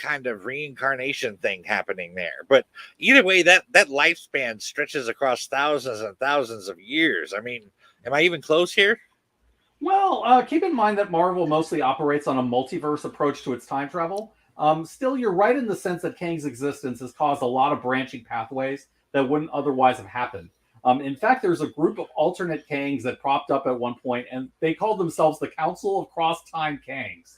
kind of reincarnation thing happening there. But either way, that lifespan stretches across thousands and thousands of years. I mean, am I even close here? Well, keep in mind that Marvel mostly operates on a multiverse approach to its time travel. Still, you're right in the sense that Kang's existence has caused a lot of branching pathways that wouldn't otherwise have happened. In fact, there's a group of alternate Kangs that propped up at one point, and they called themselves the Council of Cross-Time Kangs.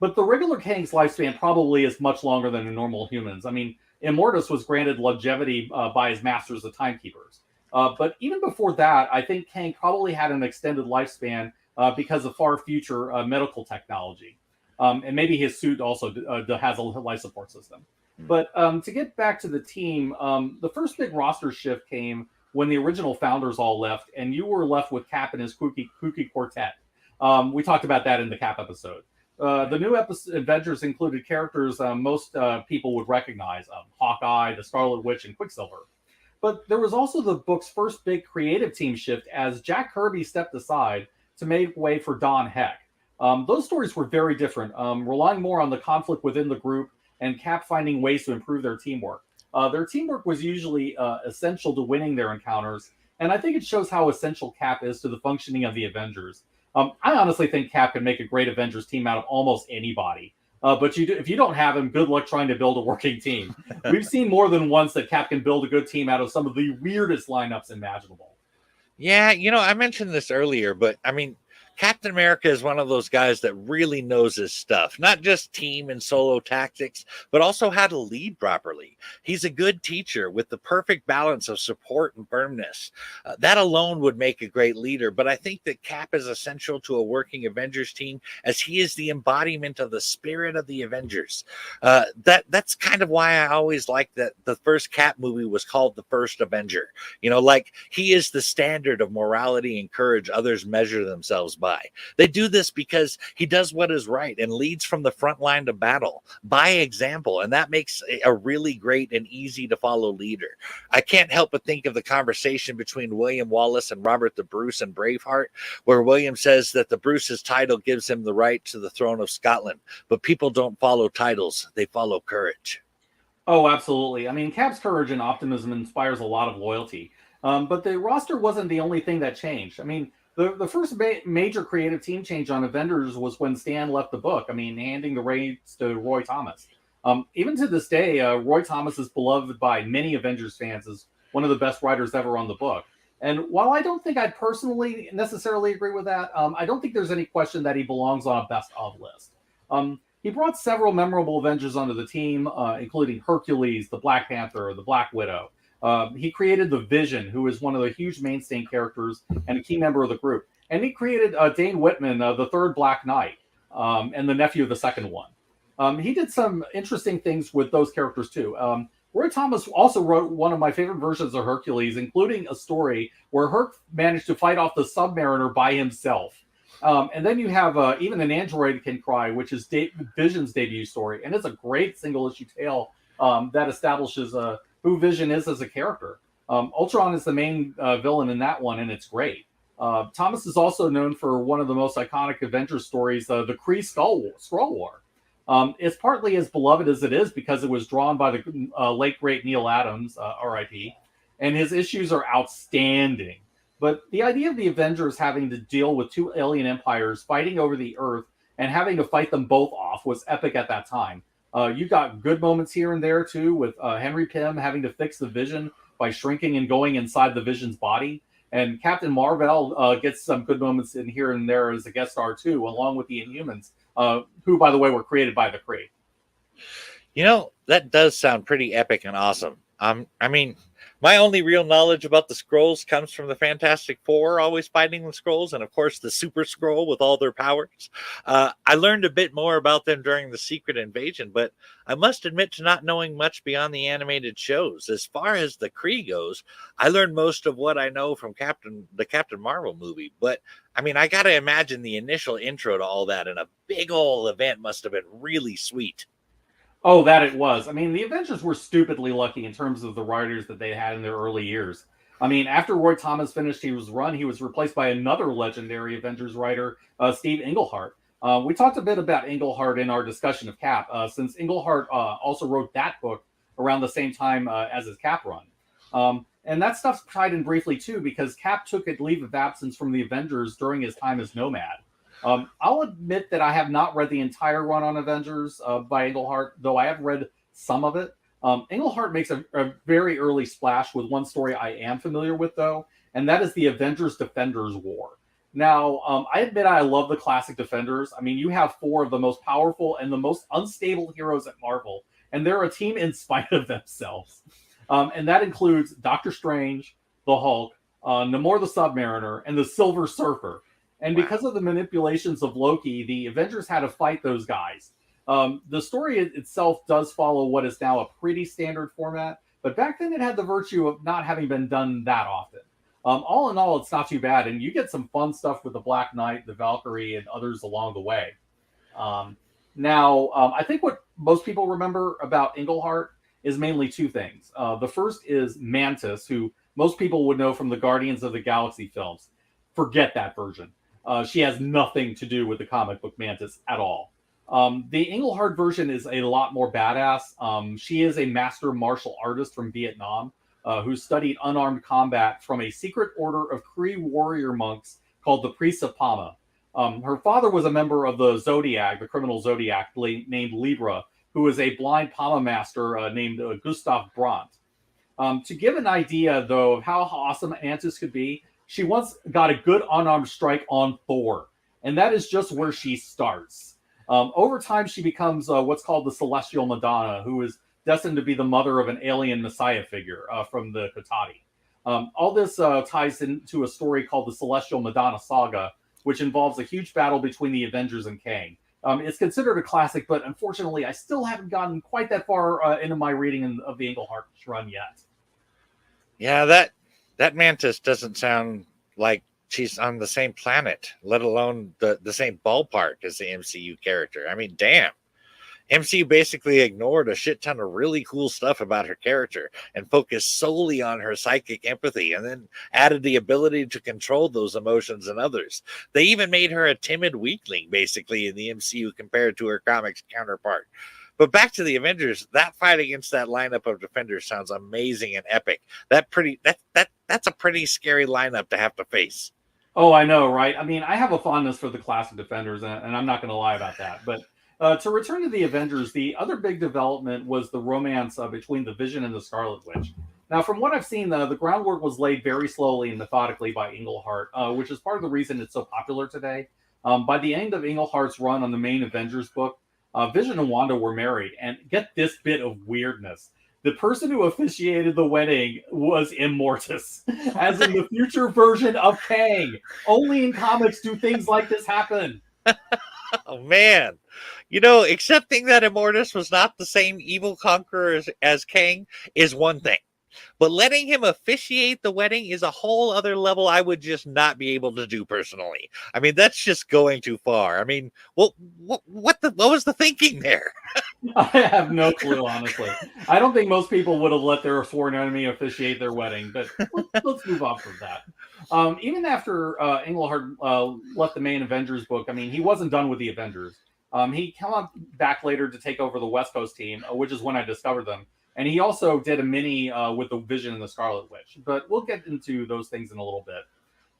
But the regular Kang's lifespan probably is much longer than a normal human's. I mean, Immortus was granted longevity by his masters, the Timekeepers. But even before that, I think Kang probably had an extended lifespan because of far future medical technology. And maybe his suit also has a life support system. But to get back to the team, the first big roster shift came when the original founders all left, and you were left with Cap and his kooky quartet. We talked about that in the Cap episode. The new Avengers included characters most people would recognize, Hawkeye, the Scarlet Witch, and Quicksilver. But there was also the book's first big creative team shift as Jack Kirby stepped aside to make way for Don Heck. Those stories were very different, relying more on the conflict within the group and Cap finding ways to improve their teamwork. Their teamwork was usually essential to winning their encounters, and I think it shows how essential Cap is to the functioning of the Avengers. I honestly think Cap can make a great Avengers team out of almost anybody. But if you don't have him, good luck trying to build a working team. We've seen more than once that Cap can build a good team out of some of the weirdest lineups imaginable. Yeah, I mentioned this earlier, but I mean, Captain America is one of those guys that really knows his stuff, not just team and solo tactics, but also how to lead properly. He's a good teacher with the perfect balance of support and firmness. That alone would make a great leader, but I think that Cap is essential to a working Avengers team as he is the embodiment of the spirit of the Avengers. That's kind of why I always liked that the first Cap movie was called The First Avenger. Like he is the standard of morality and courage others measure themselves by. They do this because he does what is right and leads from the front line of battle by example, and that makes a really great and easy to follow leader. I can't help but think of the conversation between William Wallace and Robert the Bruce in Braveheart, where William says that the Bruce's title gives him the right to the throne of Scotland, but people don't follow titles, they follow courage. Oh, absolutely. I mean, Cap's courage and optimism inspires a lot of loyalty. But the roster wasn't the only thing that changed. I mean, the first major creative team change on Avengers was when Stan left the book. I mean, handing the reins to Roy Thomas. Even to this day, Roy Thomas is beloved by many Avengers fans as one of the best writers ever on the book. And while I don't think I personally necessarily agree with that, I don't think there's any question that he belongs on a best of list. He brought several memorable Avengers onto the team, including Hercules, the Black Panther, the Black Widow. He created the Vision, who is one of the huge mainstay characters and a key member of the group. And he created Dane Whitman, the third Black Knight, and the nephew of the second one. He did some interesting things with those characters, too. Roy Thomas also wrote one of my favorite versions of Hercules, including a story where Herc managed to fight off the Submariner by himself. And then you have Even an Android Can Cry, which is Vision's debut story. And it's a great single-issue tale that establishes who Vision is as a character. Ultron is the main villain in that one, and it's great. Thomas is also known for one of the most iconic Avengers stories, the Kree Skrull War. It's partly as beloved as it is because it was drawn by the late, great Neil Adams, R.I.P., and his issues are outstanding. But the idea of the Avengers having to deal with two alien empires fighting over the Earth and having to fight them both off was epic at that time. You got good moments here and there, too, with Henry Pym having to fix the Vision by shrinking and going inside the Vision's body. And Captain Marvel gets some good moments in here and there as a guest star, too, along with the Inhumans, who, by the way, were created by the Kree. That does sound pretty epic and awesome. I mean, my only real knowledge about the Skrulls comes from the Fantastic Four always fighting the Skrulls, and of course the Super Skrull with all their powers. I learned a bit more about them during the Secret Invasion, but I must admit to not knowing much beyond the animated shows. As far as the Kree goes, I learned most of what I know from the Captain Marvel movie, but I mean, I gotta imagine the initial intro to all that in a big old event must have been really sweet. Oh, that it was. I mean, the Avengers were stupidly lucky in terms of the writers that they had in their early years. I mean, after Roy Thomas finished his run, he was replaced by another legendary Avengers writer, Steve Englehart. We talked a bit about Englehart in our discussion of Cap, since Englehart also wrote that book around the same time as his Cap run. And that stuff's tied in briefly too, because Cap took a leave of absence from the Avengers during his time as Nomad. I'll admit that I have not read the entire run on Avengers by Englehart, though I have read some of it. Englehart makes a very early splash with one story I am familiar with, though, and that is the Avengers Defenders War. Now, I admit I love the classic Defenders. I mean, you have four of the most powerful and the most unstable heroes at Marvel, and they're a team in spite of themselves. And that includes Doctor Strange, the Hulk, Namor the Submariner, and the Silver Surfer. And because of the manipulations of Loki, the Avengers had to fight those guys. The story itself does follow what is now a pretty standard format, but back then it had the virtue of not having been done that often. All in all, it's not too bad, and you get some fun stuff with the Black Knight, the Valkyrie, and others along the way. Now, I think what most people remember about Englehart is mainly two things. The first is Mantis, who most people would know from the Guardians of the Galaxy films. Forget that version. She has nothing to do with the comic book Mantis at all. The Englehart version is a lot more badass. She is a master martial artist from Vietnam who studied unarmed combat from a secret order of Cree warrior monks called the Priests of Pama. Her father was a member of the Zodiac, the criminal Zodiac, named Libra, who was a blind Pama master named Gustav Brandt. To give an idea, though, of how awesome Mantis could be, she once got a good unarmed strike on Thor, and that is just where she starts. Over time, she becomes what's called the Celestial Madonna, who is destined to be the mother of an alien messiah figure from the Kotati. All this ties into a story called the Celestial Madonna Saga, which involves a huge battle between the Avengers and Kang. It's considered a classic, but unfortunately, I still haven't gotten quite that far into my reading of the Englehart run yet. Yeah, that Mantis doesn't sound like she's on the same planet, let alone the same ballpark as the MCU character. I mean, damn. MCU basically ignored a shit ton of really cool stuff about her character and focused solely on her psychic empathy, and then added the ability to control those emotions in others. They even made her a timid weakling, basically, in the MCU compared to her comics counterpart. But back to the Avengers, that fight against that lineup of Defenders sounds amazing and epic. That's a pretty scary lineup to have to face. Oh, I know, right? I mean, I have a fondness for the classic Defenders, and I'm not going to lie about that. But to return to the Avengers, the other big development was the romance between the Vision and the Scarlet Witch. Now, from what I've seen, the groundwork was laid very slowly and methodically by Englehart, which is part of the reason it's so popular today. By the end of Englehart's run on the main Avengers book, Vision and Wanda were married, and get this bit of weirdness. The person who officiated the wedding was Immortus, as in the future version of Kang. Only in comics do things like this happen. Oh, man. You know, accepting that Immortus was not the same evil conqueror as Kang is one thing. But letting him officiate the wedding is a whole other level I would just not be able to do personally. I mean, that's just going too far. I mean, what was the thinking there? I have no clue, honestly. I don't think most people would have let their foreign enemy officiate their wedding, but let's move on from that. Even after Englehart left the main Avengers book, I mean, he wasn't done with the Avengers. He came back later to take over the West Coast team, which is when I discovered them. And he also did a mini with the Vision and the Scarlet Witch. But we'll get into those things in a little bit.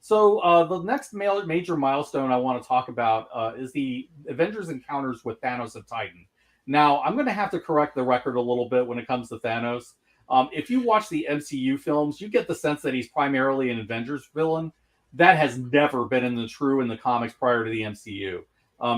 So the next major milestone I want to talk about is the Avengers encounters with Thanos and Titan. Now, I'm going to have to correct the record a little bit when it comes to Thanos. If you watch the MCU films, you get the sense that he's primarily an Avengers villain. That has never been in the comics prior to the MCU.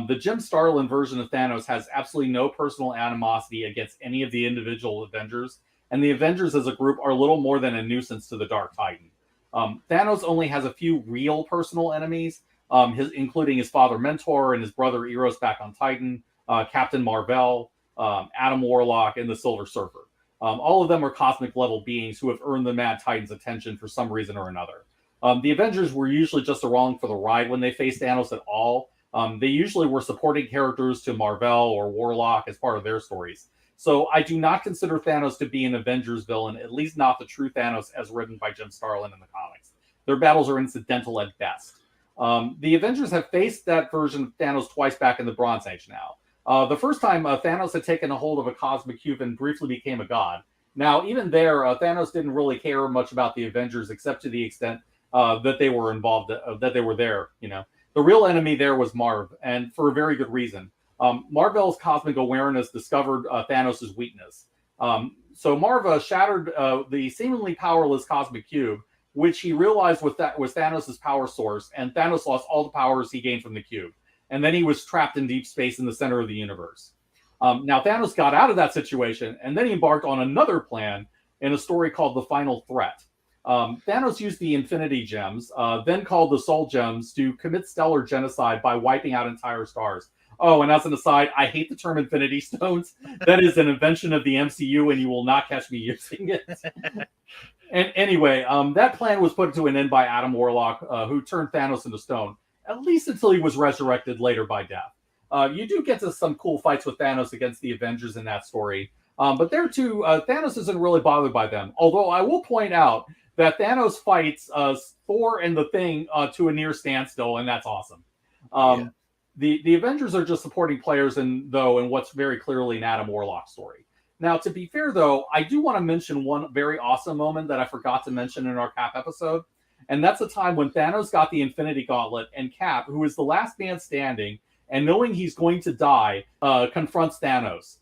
The Jim Starlin version of Thanos has absolutely no personal animosity against any of the individual Avengers, and the Avengers as a group are little more than a nuisance to the Dark Titan. Thanos only has a few real personal enemies, including his father Mentor and his brother Eros back on Titan, Captain Marvel, Adam Warlock, and the Silver Surfer. All of them are cosmic level beings who have earned the Mad Titan's attention for some reason or another. The Avengers were usually just along for the ride when they faced Thanos at all. They usually were supporting characters to Marvel or Warlock as part of their stories. So I do not consider Thanos to be an Avengers villain, at least not the true Thanos as written by Jim Starlin in the comics. Their battles are incidental at best. The Avengers have faced that version of Thanos twice back in the Bronze Age now. The first time, Thanos had taken a hold of a cosmic cube and briefly became a god. Now, even there, Thanos didn't really care much about the Avengers, except to the extent that they were involved, that they were there. The real enemy there was Marv, and for a very good reason. Marvel's cosmic awareness discovered Thanos' weakness. So Marv shattered the seemingly powerless cosmic cube, which he realized was Thanos' power source, and Thanos lost all the powers he gained from the cube. And then he was trapped in deep space in the center of the universe. Now, Thanos got out of that situation, and then he embarked on another plan in a story called The Final Threat. Thanos used the Infinity Gems, then called the Soul Gems, to commit stellar genocide by wiping out entire stars. Oh, and as an aside, I hate the term Infinity Stones. That is an invention of the MCU, and you will not catch me using it. And anyway, that plan was put to an end by Adam Warlock, who turned Thanos into stone, at least until he was resurrected later by death. You do get to some cool fights with Thanos against the Avengers in that story. But there too, Thanos isn't really bothered by them. Although I will point out that Thanos fights Thor and the Thing to a near standstill, and that's awesome. The Avengers are just supporting players in what's very clearly an Adam Warlock story. Now, to be fair, though, I do want to mention one very awesome moment that I forgot to mention in our Cap episode. And that's the time when Thanos got the Infinity Gauntlet, and Cap, who is the last man standing, and knowing he's going to die, confronts Thanos.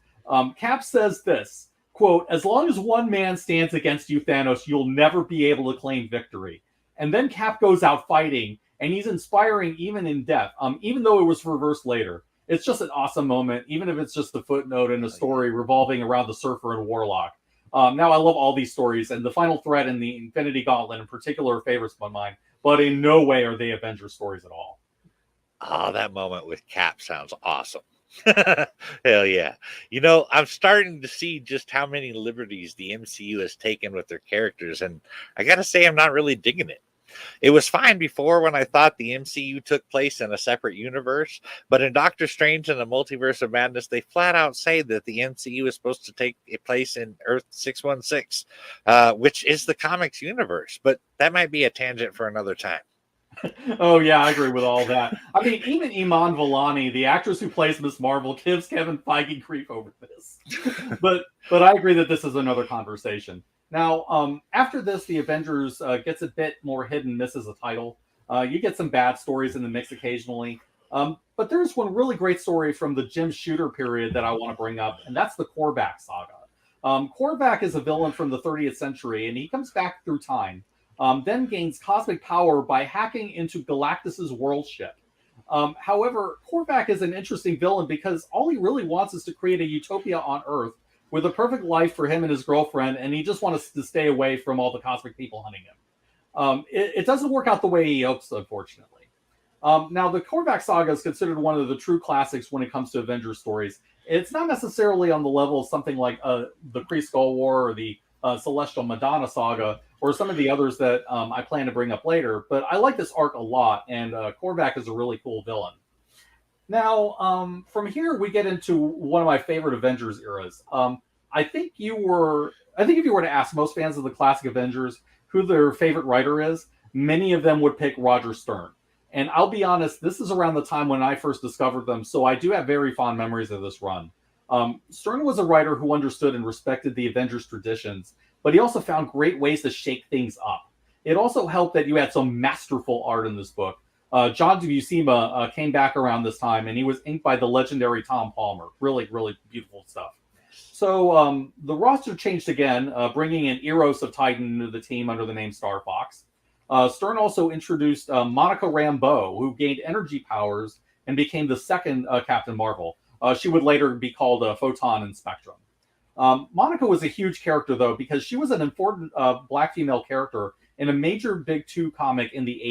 Cap says this, quote, "As long as one man stands against you, Thanos, you'll never be able to claim victory." And then Cap goes out fighting, and he's inspiring even in death, even though it was reversed later. It's just an awesome moment, even if it's just a footnote in a story revolving around the Surfer and Warlock. Now, I love all these stories, and The Final Threat and the Infinity Gauntlet in particular are favorites of mine, but in no way are they Avengers stories at all. Oh, that moment with Cap sounds awesome. Hell yeah. I'm starting to see just how many liberties the MCU has taken with their characters, and I gotta say, I'm not really digging it. It was fine before when I thought the MCU took place in a separate universe, but in Doctor Strange and the Multiverse of Madness, they flat out say that the MCU is supposed to take place in Earth 616, which is the comics universe, but that might be a tangent for another time. Oh, yeah, I agree with all that. I mean, even Iman Vellani, the actress who plays Miss Marvel, gives Kevin Feige grief over this. But I agree that this is another conversation. Now, after this, the Avengers gets a bit more hit and miss as a title. You get some bad stories in the mix occasionally. But there's one really great story from the Jim Shooter period that I want to bring up, and that's the Korvac saga. Korvac is a villain from the 30th century, and he comes back through time, then gains cosmic power by hacking into Galactus's world ship. However, Korvac is an interesting villain because all he really wants is to create a utopia on Earth with a perfect life for him and his girlfriend, and he just wants to stay away from all the cosmic people hunting him. It doesn't work out the way he hopes, unfortunately. Now, the Korvac saga is considered one of the true classics when it comes to Avengers stories. It's not necessarily on the level of something like the Christgau War or the Celestial Madonna saga, or some of the others that I plan to bring up later, but I like this arc a lot, and Korvac is a really cool villain. Now, from here we get into one of my favorite Avengers eras. I think if you were to ask most fans of the classic Avengers who their favorite writer is, many of them would pick Roger Stern. And I'll be honest, this is around the time when I first discovered them, so I do have very fond memories of this run. Stern was a writer who understood and respected the Avengers traditions, but he also found great ways to shake things up. It also helped that you had some masterful art in this book. John de Buscema came back around this time, and he was inked by the legendary Tom Palmer. Really, really beautiful stuff. So the roster changed again, bringing in Eros of Titan into the team under the name Star Fox. Stern also introduced Monica Rambeau, who gained energy powers and became the second Captain Marvel. She would later be called Photon and Spectrum. Monica was a huge character, though, because she was an important black female character in a major Big Two comic in the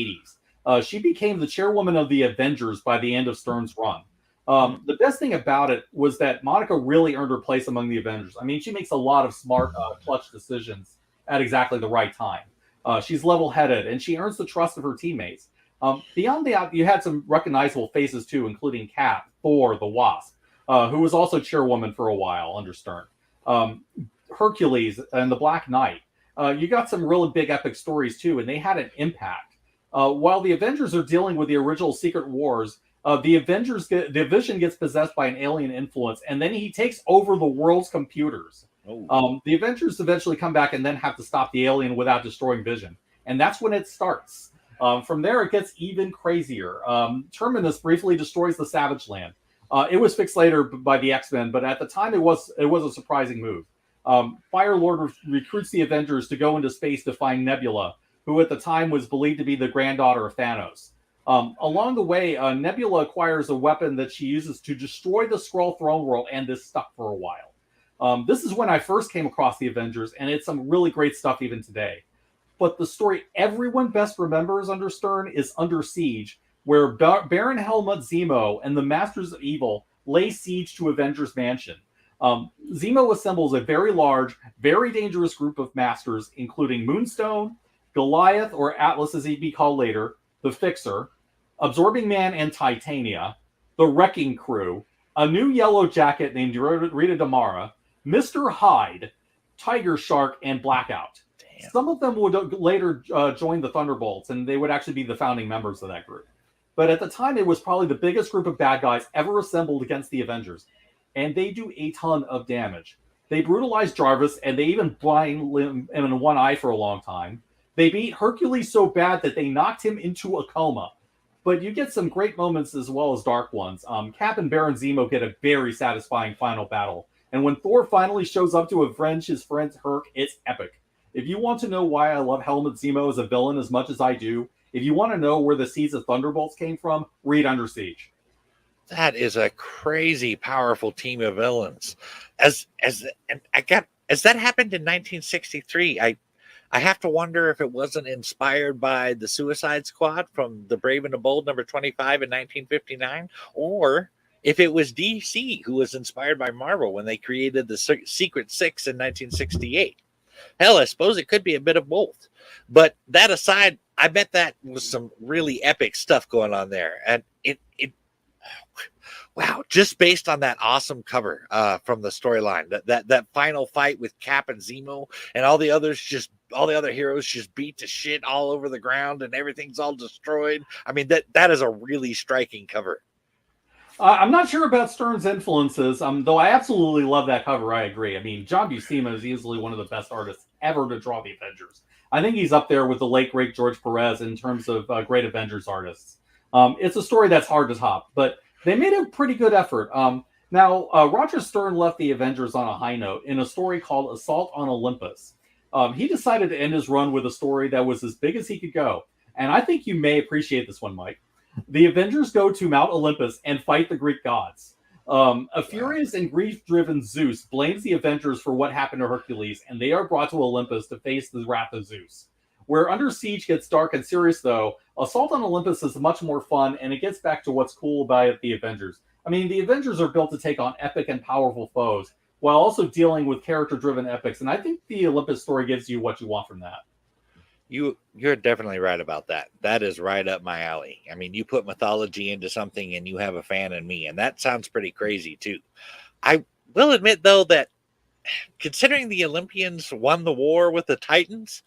80s. She became the chairwoman of the Avengers by the end of Stern's run. The best thing about it was that Monica really earned her place among the Avengers. I mean, she makes a lot of smart, clutch decisions at exactly the right time. She's level-headed, and she earns the trust of her teammates. Beyond that, you had some recognizable faces, too, including Cap, Thor, the Wasp, who was also chairwoman for a while under Stern. Hercules and the Black Knight. You got some really big epic stories, too, and they had an impact. While the Avengers are dealing with the original Secret Wars, the Vision gets possessed by an alien influence, and then he takes over the world's computers. The Avengers eventually come back and then have to stop the alien without destroying Vision, and that's when it starts. From there, it gets even crazier. Terminus briefly destroys the Savage Land. It was fixed later by the X-Men, but at the time, it was a surprising move. Firelord recruits the Avengers to go into space to find Nebula, who at the time was believed to be the granddaughter of Thanos. Along the way, Nebula acquires a weapon that she uses to destroy the Skrull throne world, and this stuck for a while. This is when I first came across the Avengers, and it's some really great stuff even today. But the story everyone best remembers under Stern is Under Siege, where Baron Helmut Zemo and the Masters of Evil lay siege to Avengers Mansion. Zemo assembles a very large, very dangerous group of masters, including Moonstone, Goliath, or Atlas as he'd be called later, the Fixer, Absorbing Man and Titania, the Wrecking Crew, a new Yellow Jacket named Rita Damara, Mr. Hyde, Tiger Shark, and Blackout. Damn. Some of them would later join the Thunderbolts, and they would actually be the founding members of that group. But at the time, it was probably the biggest group of bad guys ever assembled against the Avengers. And they do a ton of damage. They brutalize Jarvis, and they even blind him in one eye for a long time. They beat Hercules so bad that they knocked him into a coma. But you get some great moments as well as dark ones. Cap and Baron Zemo get a very satisfying final battle. And when Thor finally shows up to avenge his friend Herc, it's epic. If you want to know why I love Helmut Zemo as a villain as much as I do, if you want to know where the seeds of Thunderbolts came from, read Under Siege. That is a crazy powerful team of villains. As that happened in 1963, I have to wonder if it wasn't inspired by the Suicide Squad from The Brave and the Bold number 25 in 1959, or if it was DC who was inspired by Marvel when they created the Secret Six in 1968. Hell, I suppose it could be a bit of both. But that aside, I bet that was some really epic stuff going on there. And it wow, just based on that awesome cover from the storyline, that final fight with Cap and Zemo and all the other heroes just beat to shit all over the ground and everything's all destroyed. I mean, that is a really striking cover. I'm not sure about Stern's influences, though I absolutely love that cover. I agree. I mean, John Buscema is easily one of the best artists ever to draw the Avengers. I think he's up there with the late, great George Perez in terms of great Avengers artists. It's a story that's hard to top, but they made a pretty good effort. Now, Roger Stern left the Avengers on a high note in a story called Assault on Olympus. He decided to end his run with a story that was as big as he could go. And I think you may appreciate this one, Mike. The Avengers go to Mount Olympus and fight the Greek gods. A furious and grief-driven Zeus blames the Avengers for what happened to Hercules, and they are brought to Olympus to face the wrath of Zeus. Where Under Siege gets dark and serious, though, Assault on Olympus is much more fun, and it gets back to what's cool about the Avengers. I mean, the Avengers are built to take on epic and powerful foes, while also dealing with character-driven epics, and I think the Olympus story gives you what you want from that. You're definitely right about that. That is right up my alley. I mean, you put mythology into something and you have a fan in me, and that sounds pretty crazy too. I will admit though that considering the Olympians won the war with the Titans,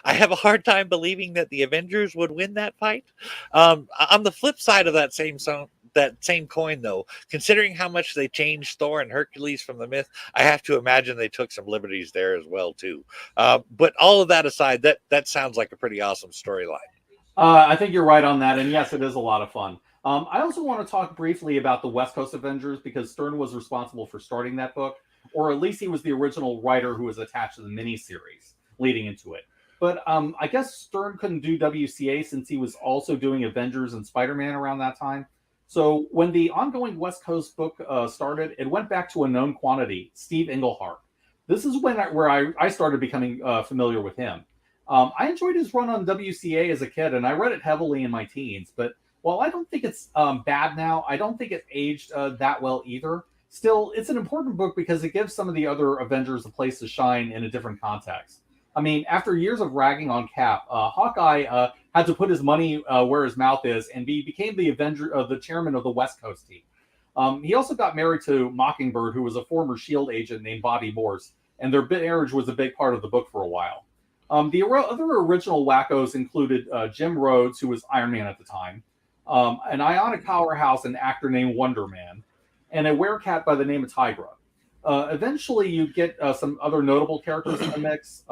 I have a hard time believing that the Avengers would win that fight. On the flip side of that same coin, though, considering how much they changed Thor and Hercules from the myth, I have to imagine they took some liberties there as well, too. But all of that aside, that sounds like a pretty awesome storyline. I think you're right on that, and yes, it is a lot of fun. I also want to talk briefly about the West Coast Avengers, because Stern was responsible for starting that book, or at least he was the original writer who was attached to the miniseries leading into it. But I guess Stern couldn't do WCA since he was also doing Avengers and Spider-Man around that time. So when the ongoing West Coast book started, it went back to a known quantity, Steve Englehart. This is where I started becoming familiar with him. I enjoyed his run on WCA as a kid, and I read it heavily in my teens. But while I don't think it's bad now, I don't think it aged that well either. Still, it's an important book because it gives some of the other Avengers a place to shine in a different context. I mean, after years of ragging on Cap, Hawkeye had to put his money where his mouth is, and he became the chairman of the West Coast team. He also got married to Mockingbird, who was a former S.H.I.E.L.D. agent named Bobby Morse, and their marriage was a big part of the book for a while. Other original wackos included Jim Rhodes, who was Iron Man at the time, an ionic powerhouse, an actor named Wonder Man, and a werecat by the name of Tigra. Eventually, you get some other notable characters in the mix.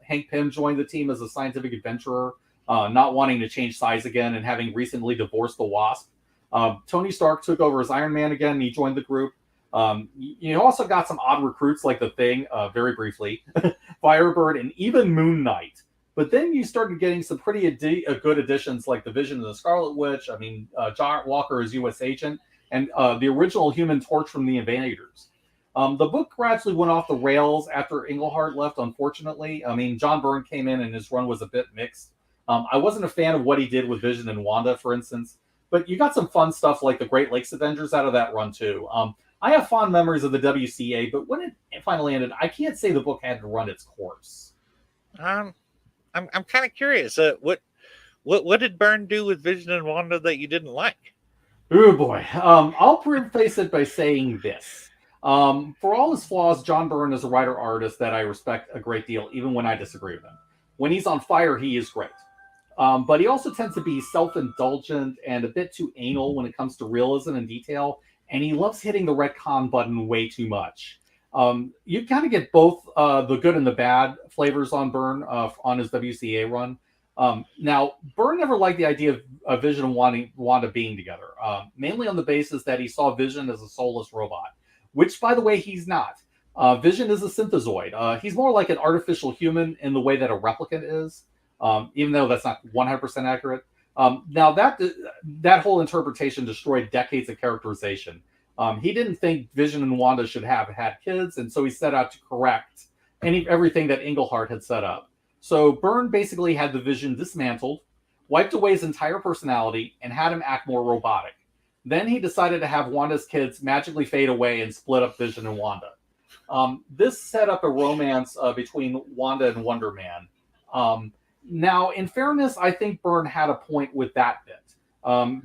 Hank Pym joined the team as a scientific adventurer, not wanting to change size again and having recently divorced the Wasp. Tony Stark took over as Iron Man again, and he joined the group. You also got some odd recruits like the Thing, very briefly, Firebird, and even Moon Knight. But then you started getting some pretty good additions like the Vision and the Scarlet Witch. I mean, John Walker as U.S. Agent, and the original Human Torch from the Invaders. The book gradually went off the rails after Englehart left, unfortunately. I mean, John Byrne came in and his run was a bit mixed. I wasn't a fan of what he did with Vision and Wanda, for instance. But you got some fun stuff like the Great Lakes Avengers out of that run, too. I have fond memories of the WCA, but when it finally ended, I can't say the book had to run its course. I'm kind of curious. What did Byrne do with Vision and Wanda that you didn't like? Oh boy. I'll preface it by saying this. For all his flaws, John Byrne is a writer-artist that I respect a great deal, even when I disagree with him. When he's on fire, he is great. But he also tends to be self-indulgent and a bit too anal when it comes to realism and detail, and he loves hitting the retcon button way too much. You kind of get both the good and the bad flavors on Byrne on his WCA run. Now, Byrne never liked the idea of Vision and Wanda being together, mainly on the basis that he saw Vision as a soulless robot, which, by the way, he's not. Vision is a synthezoid. He's more like an artificial human in the way that a replicant is, even though that's not 100% accurate. Now, that whole interpretation destroyed decades of characterization. He didn't think Vision and Wanda should have had kids, and so he set out to correct everything that Englehart had set up. So Byrne basically had the Vision dismantled, wiped away his entire personality, and had him act more robotic. Then he decided to have Wanda's kids magically fade away and split up Vision and Wanda. This set up a romance between Wanda and Wonder Man. Now, in fairness, I think Byrne had a point with that bit.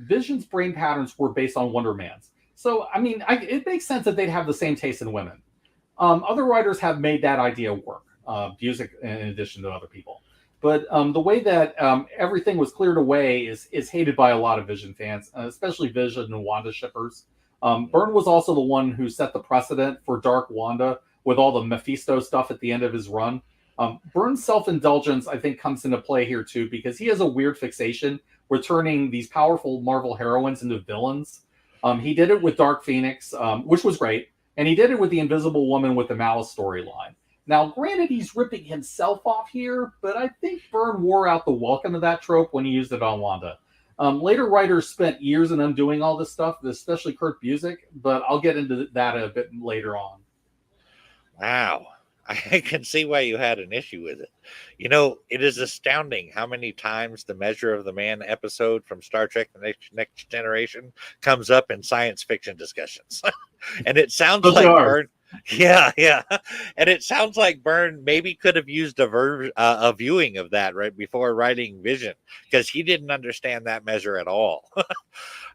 Vision's brain patterns were based on Wonder Man's. So, I mean, it makes sense that they'd have the same taste in women. Other writers have made that idea work, Busiek in addition to other people. But the way that everything was cleared away is hated by a lot of Vision fans, especially Vision and Wanda shippers. Byrne was also the one who set the precedent for Dark Wanda with all the Mephisto stuff at the end of his run. Byrne's self-indulgence, I think, comes into play here, too, because he has a weird fixation with turning these powerful Marvel heroines into villains. He did it with Dark Phoenix, which was great, and he did it with the Invisible Woman with the Malice storyline. Now, granted, he's ripping himself off here, but I think Byrne wore out the welcome of that trope when he used it on Wanda. Later writers spent years in undoing all this stuff, especially Kurt Busiek, but I'll get into that a bit later on. Wow. I can see why you had an issue with it. You know, it is astounding how many times the Measure of the Man episode from Star Trek The Next Generation comes up in science fiction discussions. And it sounds like Byrne. Yeah. And it sounds like Byrne maybe could have used a viewing of that right before writing Vision, because he didn't understand that measure at all.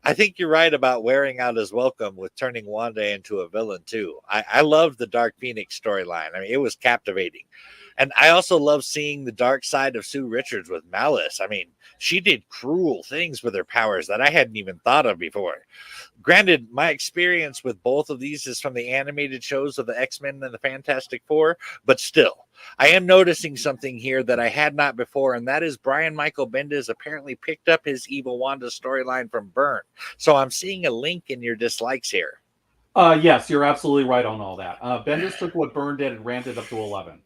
I think you're right about wearing out his welcome with turning Wanda into a villain, too. I love the Dark Phoenix storyline. I mean, it was captivating. And I also love seeing the dark side of Sue Richards with Malice. I mean, she did cruel things with her powers that I hadn't even thought of before. Granted, my experience with both of these is from the animated shows of the X-Men and the Fantastic Four, but still, I am noticing something here that I had not before, and that is Brian Michael Bendis apparently picked up his Evil Wanda storyline from Byrne. So I'm seeing a link in your dislikes here. Yes, you're absolutely right on all that. Bendis took what Byrne did and ramped it up to 11.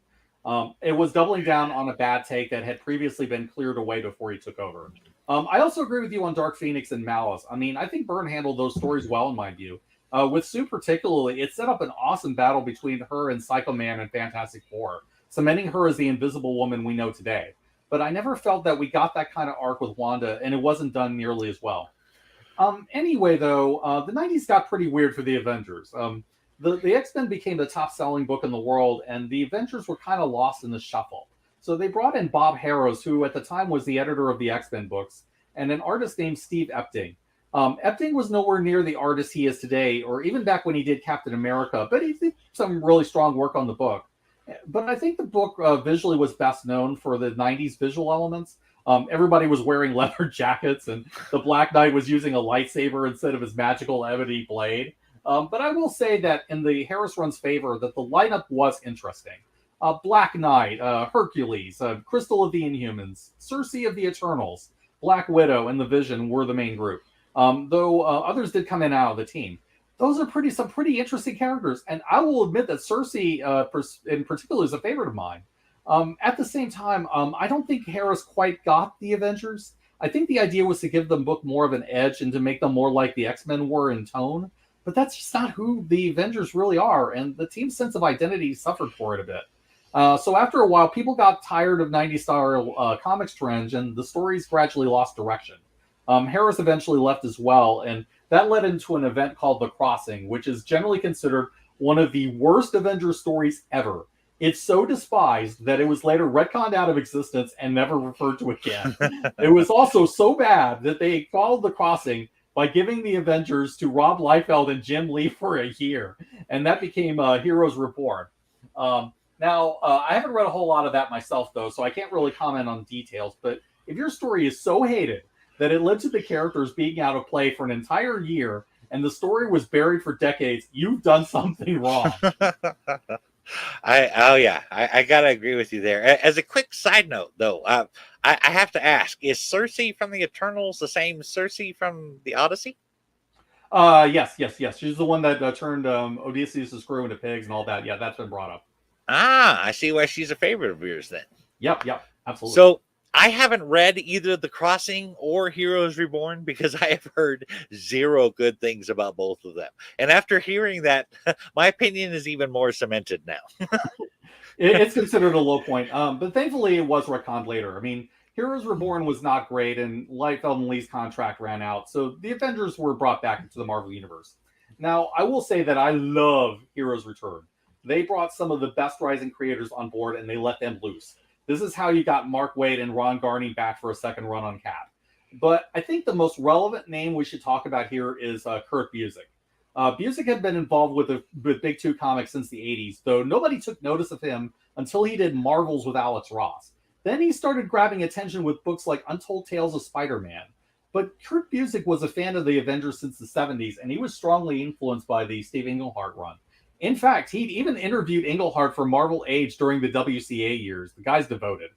It was doubling down on a bad take that had previously been cleared away before he took over. I also agree with you on Dark Phoenix and Malice. I mean, I think Byrne handled those stories well, in my view. With Sue particularly, it set up an awesome battle between her and Psycho Man and Fantastic Four, cementing her as the Invisible Woman we know today. But I never felt that we got that kind of arc with Wanda, and it wasn't done nearly as well. Anyway, though, the 90s got pretty weird for the Avengers. The X-Men became the top-selling book in the world, and the Avengers were kind of lost in the shuffle. So they brought in Bob Harrows, who at the time was the editor of the X-Men books, and an artist named Steve Epting. Epting was nowhere near the artist he is today, or even back when he did Captain America, but he did some really strong work on the book. But I think the book visually was best known for the 90s visual elements. Everybody was wearing leather jackets, and the Black Knight was using a lightsaber instead of his magical ebony blade. But I will say that in the Harris run's favor, that the lineup was interesting. Black Knight, Hercules, Crystal of the Inhumans, Circe of the Eternals, Black Widow, and the Vision were the main group. Though others did come in and out of the team. Those are some pretty interesting characters, and I will admit that Circe, in particular, is a favorite of mine. At the same time, I don't think Harris quite got the Avengers. I think the idea was to give them book more of an edge and to make them more like the X-Men were in tone, but that's just not who the Avengers really are, and the team's sense of identity suffered for it a bit. So after a while, people got tired of 90s style comics trends, and the stories gradually lost direction. Harris eventually left as well, and that led into an event called The Crossing, which is generally considered one of the worst Avengers stories ever. It's so despised that it was later retconned out of existence and never referred to again. It was also so bad that they called The Crossing by giving the Avengers to Rob Liefeld and Jim Lee for a year, and that became Heroes Reborn. I haven't read a whole lot of that myself, though, so I can't really comment on details, but if your story is so hated that it led to the characters being out of play for an entire year and the story was buried for decades, you've done something wrong. I gotta agree with you there. As a quick side note, though, I have to ask: is Circe from the Eternals the same Circe from the Odyssey? Yes. She's the one that turned Odysseus' crew into pigs and all that. Yeah, that's been brought up. Ah, I see why she's a favorite of yours then. Yep, absolutely. So I haven't read either The Crossing or Heroes Reborn because I have heard zero good things about both of them. And after hearing that, my opinion is even more cemented now. It's considered a low point, but thankfully it was retconned later. I mean, Heroes Reborn was not great, and Liefeld and Lee's contract ran out, so the Avengers were brought back into the Marvel Universe. Now, I will say that I love Heroes Return. They brought some of the best rising creators on board, and they let them loose. This is how you got Mark Waid and Ron Garney back for a second run on Cap. But I think the most relevant name we should talk about here is Kurt Busiek. Busiek had been involved with Big Two Comics since the 80s, though nobody took notice of him until he did Marvels with Alex Ross. Then he started grabbing attention with books like Untold Tales of Spider-Man. But Kurt Busiek was a fan of the Avengers since the 70s, and he was strongly influenced by the Steve Englehart run. In fact, he'd even interviewed Englehart for Marvel Age during the WCA years. The guy's devoted.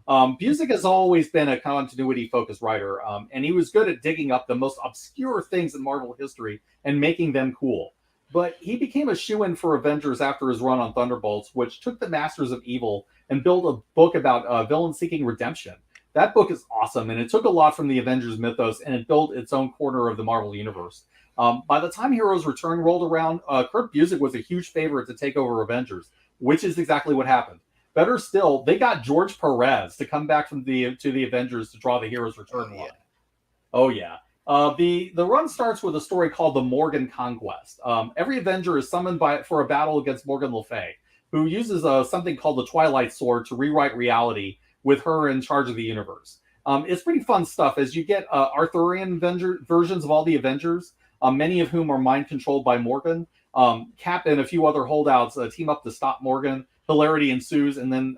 Busiek has always been a continuity-focused writer, and he was good at digging up the most obscure things in Marvel history and making them cool. But he became a shoo-in for Avengers after his run on Thunderbolts, which took the Masters of Evil and built a book about villains seeking redemption. That book is awesome, and it took a lot from the Avengers mythos, and it built its own corner of the Marvel Universe. By the time Heroes Return rolled around, Kurt Busiek was a huge favorite to take over Avengers, which is exactly what happened. Better still, they got George Perez to come back to the Avengers to draw the Heroes Return line. Oh yeah. The run starts with a story called the Morgan Conquest. Every Avenger is summoned for a battle against Morgan Le Fay, who uses something called the Twilight Sword to rewrite reality with her in charge of the universe. It's pretty fun stuff as you get Arthurian versions of all the Avengers, many of whom are mind controlled by Morgan. Cap and a few other holdouts team up to stop Morgan. Hilarity ensues, and then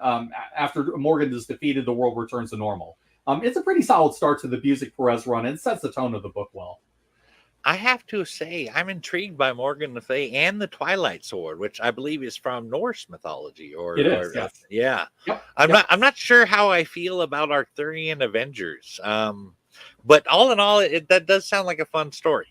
after Morgan is defeated, the world returns to normal. It's a pretty solid start to the Busiek-Perez run and sets the tone of the book well. I have to say, I'm intrigued by Morgan Le Fay and the Twilight Sword, which I believe is from Norse mythology. Yes. Yeah. I'm not sure how I feel about Arthurian Avengers, but all in all, that does sound like a fun story.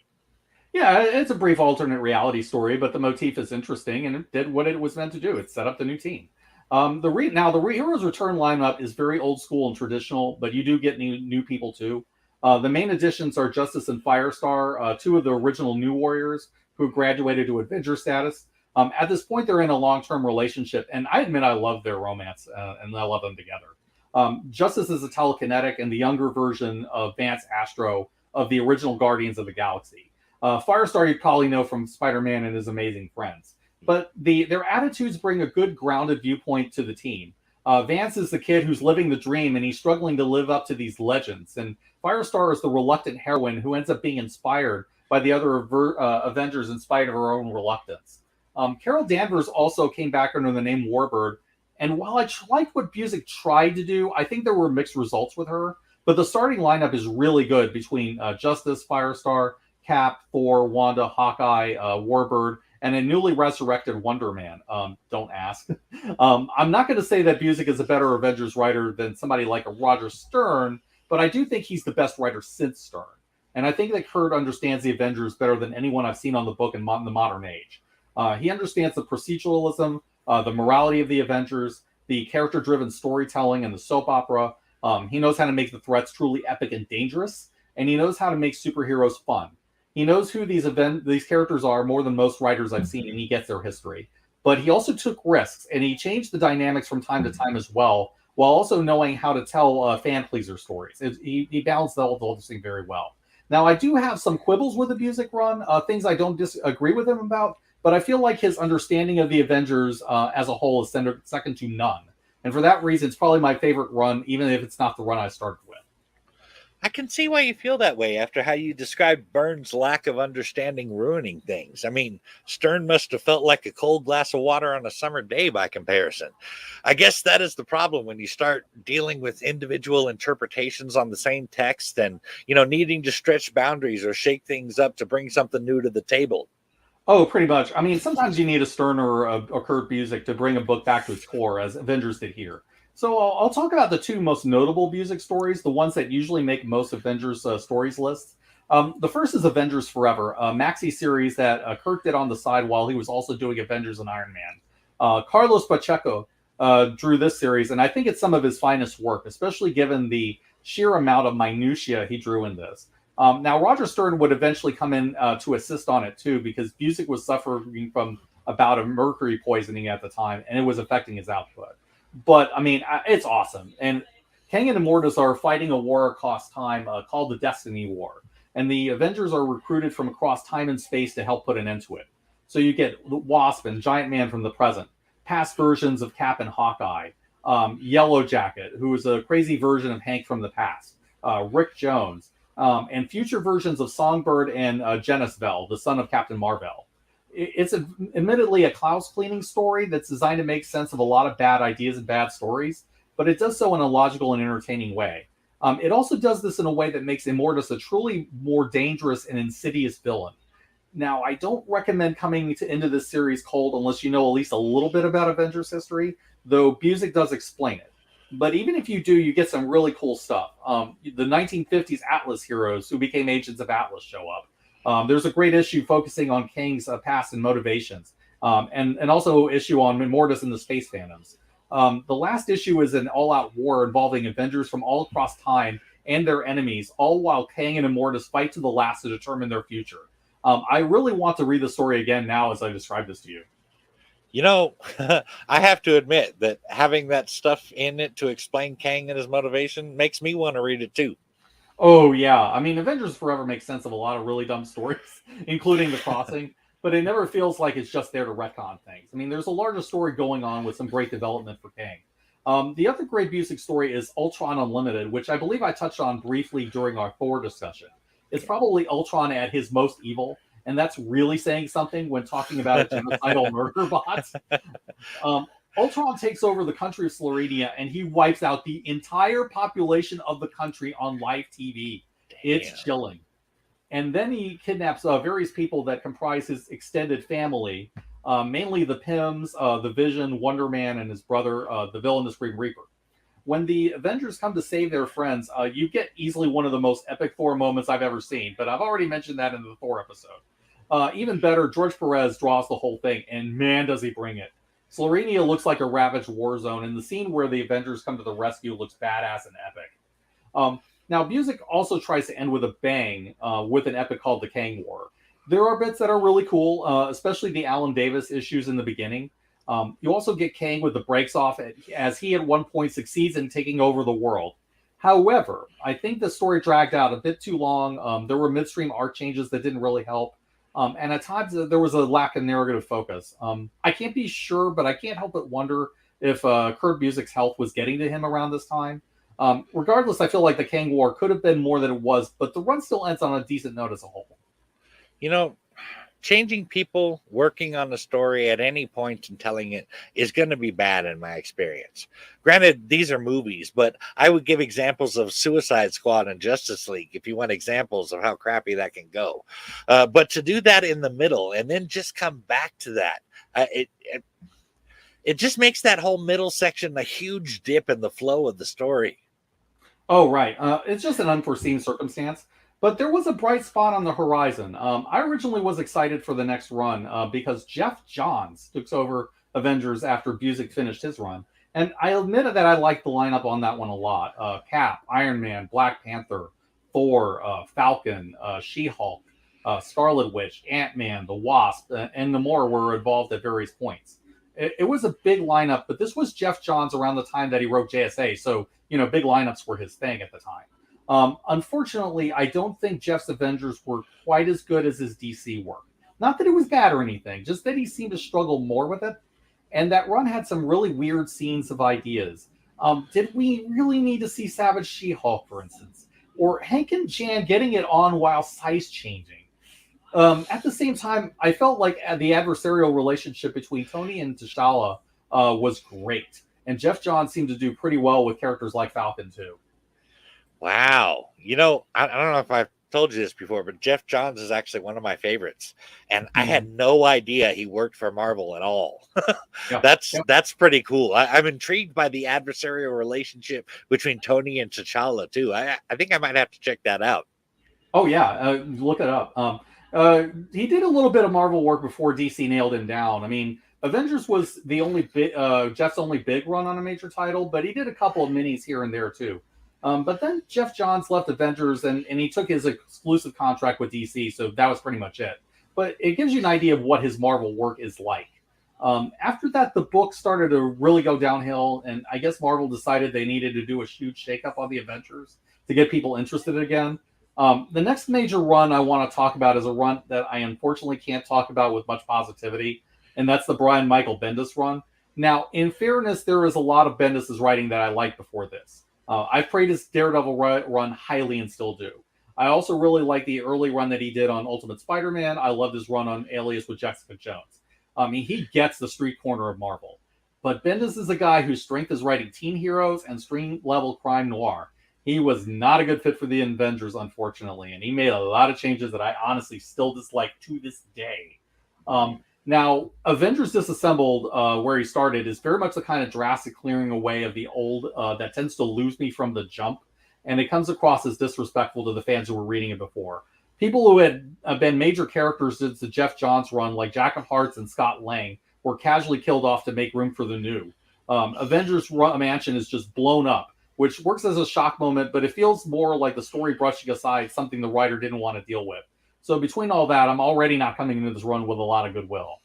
Yeah, it's a brief alternate reality story, but the motif is interesting, and it did what it was meant to do. It set up the new team. The Heroes Return lineup is very old school and traditional, but you do get new people too. The main additions are Justice and Firestar, two of the original New Warriors who graduated to Avenger status. At this point, they're in a long-term relationship, and I admit I love their romance, and I love them together. Justice is a telekinetic and the younger version of Vance Astro of the original Guardians of the Galaxy. Firestar you probably know from Spider-Man and His Amazing Friends. But their attitudes bring a good grounded viewpoint to the team. Vance is the kid who's living the dream, and he's struggling to live up to these legends. And Firestar is the reluctant heroine who ends up being inspired by the other Avengers in spite of her own reluctance. Carol Danvers also came back under the name Warbird And while I liked what Busiek tried to do, I think there were mixed results with her. But the starting lineup is really good between Justice, Firestar, Cap, Thor, Wanda, Hawkeye, Warbird, and a newly resurrected Wonder Man. Don't ask. I'm not going to say that Busiek is a better Avengers writer than somebody like a Roger Stern, but I do think he's the best writer since Stern. And I think that Kurt understands the Avengers better than anyone I've seen on the book in the modern age. He understands the proceduralism, the morality of the Avengers, the character-driven storytelling, and the soap opera. He knows how to make the threats truly epic and dangerous, and he knows how to make superheroes fun. He knows who these characters are more than most writers I've seen, and he gets their history. But he also took risks, and he changed the dynamics from time to time as well, while also knowing how to tell fan-pleaser stories. He balanced the whole thing very well. Now, I do have some quibbles with the Busiek run, things I don't disagree with him about, but I feel like his understanding of the Avengers as a whole is second to none. And for that reason, it's probably my favorite run, even if it's not the run I started with. I can see why you feel that way after how you described Byrne's lack of understanding ruining things. I mean, Stern must have felt like a cold glass of water on a summer day by comparison. I guess that is the problem when you start dealing with individual interpretations on the same text and, needing to stretch boundaries or shake things up to bring something new to the table. Oh, pretty much. I mean, sometimes you need a Stern or a Kurt Busiek to bring a book back to its core, as Avengers did here. So I'll talk about the two most notable Busiek stories, the ones that usually make most Avengers stories lists. The first is Avengers Forever, a maxi series that Kurt did on the side while he was also doing Avengers and Iron Man. Carlos Pacheco drew this series, and I think it's some of his finest work, especially given the sheer amount of minutia he drew in this. Now, Roger Stern would eventually come in to assist on it, too, because Busiek was suffering from a bout of mercury poisoning at the time, and it was affecting his output. But, I mean, it's awesome. And Kang and Immortus are fighting a war across time called the Destiny War. And the Avengers are recruited from across time and space to help put an end to it. So you get Wasp and Giant Man from the present, past versions of Cap and Hawkeye, Yellow Jacket, who is a crazy version of Hank from the past, Rick Jones, and future versions of Songbird and Genisvel, the son of Captain Marvel. It's admittedly a Klaus cleaning story that's designed to make sense of a lot of bad ideas and bad stories, but it does so in a logical and entertaining way. It also does this in a way that makes Immortus a truly more dangerous and insidious villain. Now, I don't recommend coming into this series cold unless you know at least a little bit about Avengers history, though Busiek does explain it. But even if you do, you get some really cool stuff. The 1950s Atlas heroes who became agents of Atlas show up. There's a great issue focusing on Kang's past and motivations, and also issue on Immortus and the Space Phantoms. The last issue is an all-out war involving Avengers from all across time and their enemies, all while Kang and Immortus fight to the last to determine their future. I really want to read the story again now as I describe this to you. I have to admit that having that stuff in it to explain Kang and his motivation makes me want to read it too. Oh, yeah. I mean, Avengers Forever makes sense of a lot of really dumb stories, including The Crossing, but it never feels like it's just there to retcon things. I mean, there's a larger story going on with some great development for Kang. The other great Busiek story is Ultron Unlimited, which I believe I touched on briefly during our Thor discussion. It's probably Ultron at his most evil, and that's really saying something when talking about a genocidal murder bot. Ultron takes over the country of Slovenia, and he wipes out the entire population of the country on live TV. Damn. It's chilling. And then he kidnaps various people that comprise his extended family, mainly the Pyms, the Vision, Wonder Man, and his brother, the villain, the Scream Reaper. When the Avengers come to save their friends, you get easily one of the most epic Thor moments I've ever seen, but I've already mentioned that in the Thor episode. Even better, George Perez draws the whole thing, and man, does he bring it. Slovenia looks like a ravaged war zone, and the scene where the Avengers come to the rescue looks badass and epic. Now, Busiek also tries to end with a bang with an epic called The Kang War. There are bits that are really cool, especially the Alan Davis issues in the beginning. You also get Kang with the brakes off as he at one point succeeds in taking over the world. However, I think the story dragged out a bit too long. There were midstream art changes that didn't really help. And at times there was a lack of narrative focus. I can't be sure, but I can't help but wonder if Kurt Busiek's health was getting to him around this time. Regardless, I feel like the Kang War could have been more than it was, but the run still ends on a decent note as a whole. changing people working on the story at any point and telling it is going to be bad in my experience. Granted, these are movies, but I would give examples of Suicide Squad and Justice League if you want examples of how crappy that can go. But to do that in the middle and then just come back to that, it just makes that whole middle section a huge dip in the flow of the story. Oh, right. It's just an unforeseen circumstance. But there was a bright spot on the horizon. I originally was excited for the next run because Jeff Johns took over Avengers after Busiek finished his run. And I admitted that I liked the lineup on that one a lot. Cap, Iron Man, Black Panther, Thor, Falcon, She-Hulk, Scarlet Witch, Ant-Man, the Wasp, and Namor were involved at various points. It was a big lineup, but this was Jeff Johns around the time that he wrote JSA. So, big lineups were his thing at the time. Unfortunately, I don't think Jeff's Avengers were quite as good as his DC work. Not that it was bad or anything, just that he seemed to struggle more with it. And that run had some really weird scenes of ideas. Did we really need to see Savage She-Hulk, for instance? Or Hank and Jan getting it on while size changing? At the same time, I felt like the adversarial relationship between Tony and T'Challa was great. And Jeff Johns seemed to do pretty well with characters like Falcon, too. Wow. I don't know if I've told you this before, but Jeff Johns is actually one of my favorites. And I had no idea he worked for Marvel at all. That's pretty cool. I'm intrigued by the adversarial relationship between Tony and T'Challa, too. I think I might have to check that out. Oh, yeah. Look it up. He did a little bit of Marvel work before DC nailed him down. I mean, Avengers was the only Jeff's only big run on a major title, but he did a couple of minis here and there, too. But then Jeff Johns left Avengers and he took his exclusive contract with DC, so that was pretty much it. But it gives you an idea of what his Marvel work is like. After that, the book started to really go downhill, and I guess Marvel decided they needed to do a huge shakeup on the Avengers to get people interested again. The next major run I want to talk about is a run that I unfortunately can't talk about with much positivity, and that's the Brian Michael Bendis run. Now, in fairness, there is a lot of Bendis' writing that I liked before this. I've praised his Daredevil run highly and still do. I also really like the early run that he did on Ultimate Spider-Man. I loved his run on Alias with Jessica Jones. I mean, he gets the street corner of Marvel. But Bendis is a guy whose strength is writing teen heroes and stream-level crime noir. He was not a good fit for the Avengers, unfortunately, and he made a lot of changes that I honestly still dislike to this day. Now, Avengers Disassembled, where he started, is very much the kind of drastic clearing away of the old that tends to lose me from the jump, and it comes across as disrespectful to the fans who were reading it before. People who had been major characters since the Jeff Johns run, like Jack of Hearts and Scott Lang, were casually killed off to make room for the new. Avengers Mansion is just blown up, which works as a shock moment, but it feels more like the story brushing aside something the writer didn't want to deal with. So between all that, I'm already not coming into this run with a lot of goodwill.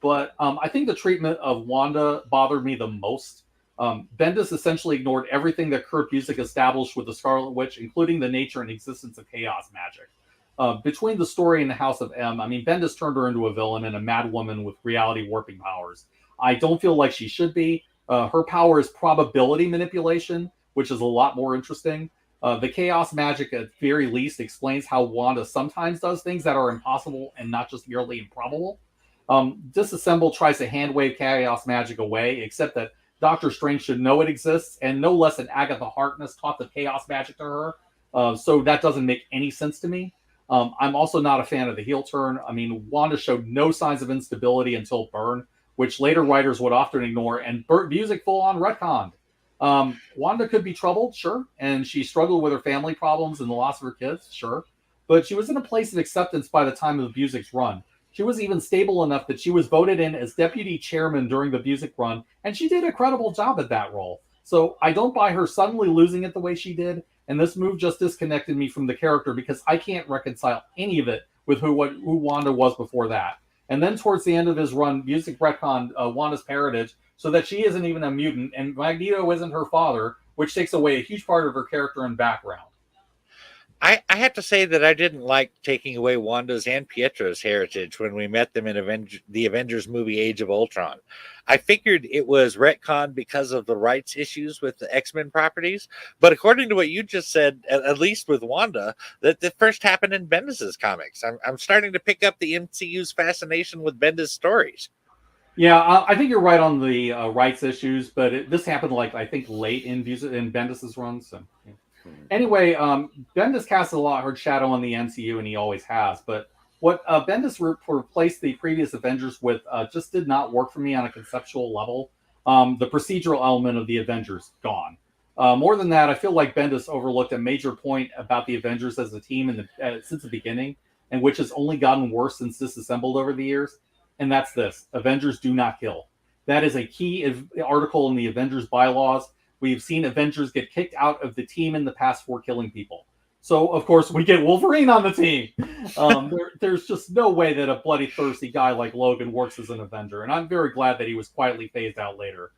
But I think the treatment of Wanda bothered me the most. Bendis essentially ignored everything that Kurt Busiek established with the Scarlet Witch, including the nature and existence of chaos magic. Between the story and the House of M, I mean, Bendis turned her into a villain and a mad woman with reality warping powers. I don't feel like she should be. Her power is probability manipulation, which is a lot more interesting. The chaos magic, at very least, explains how Wanda sometimes does things that are impossible and not just merely improbable. Disassemble tries to hand-wave chaos magic away, except that Doctor Strange should know it exists, and no less than Agatha Harkness taught the chaos magic to her. So that doesn't make any sense to me. I'm also not a fan of the heel turn. I mean, Wanda showed no signs of instability until Burn, which later writers would often ignore, and Busiek full-on retconned. Wanda could be troubled, sure, and she struggled with her family problems and the loss of her kids, sure, but she was in a place of acceptance by the time of Busiek's run. She was even stable enough that she was voted in as deputy chairman during the Busiek run, and she did a credible job at that role. So I don't buy her suddenly losing it the way she did, and this move just disconnected me from the character because I can't reconcile any of it with who Wanda was before that. And then towards the end of his run, Busiek retconned Wanda's parentage so that she isn't even a mutant, and Magneto isn't her father, which takes away a huge part of her character and background. I have to say that I didn't like taking away Wanda's and Pietro's heritage when we met them in the Avengers movie Age of Ultron. I figured it was retconned because of the rights issues with the X-Men properties, but according to what you just said, at least with Wanda, that the first happened in Bendis's comics. I'm starting to pick up the MCU's fascination with Bendis stories. Yeah, I think you're right on the rights issues, but this happened like I think late in Bendis's run. So yeah. Anyway, Bendis cast a lot of shadow on the MCU, and he always has. But what Bendis replaced the previous Avengers with just did not work for me on a conceptual level. The procedural element of the Avengers gone. More than that, I feel like Bendis overlooked a major point about the Avengers as a team since the beginning, and which has only gotten worse since disassembled over the years. And that's this: Avengers do not kill. That is a key article in the Avengers bylaws. We've seen Avengers get kicked out of the team in the past for killing people. So, of course, we get Wolverine on the team. There's just no way that a bloody, thirsty guy like Logan works as an Avenger. And I'm very glad that he was quietly phased out later.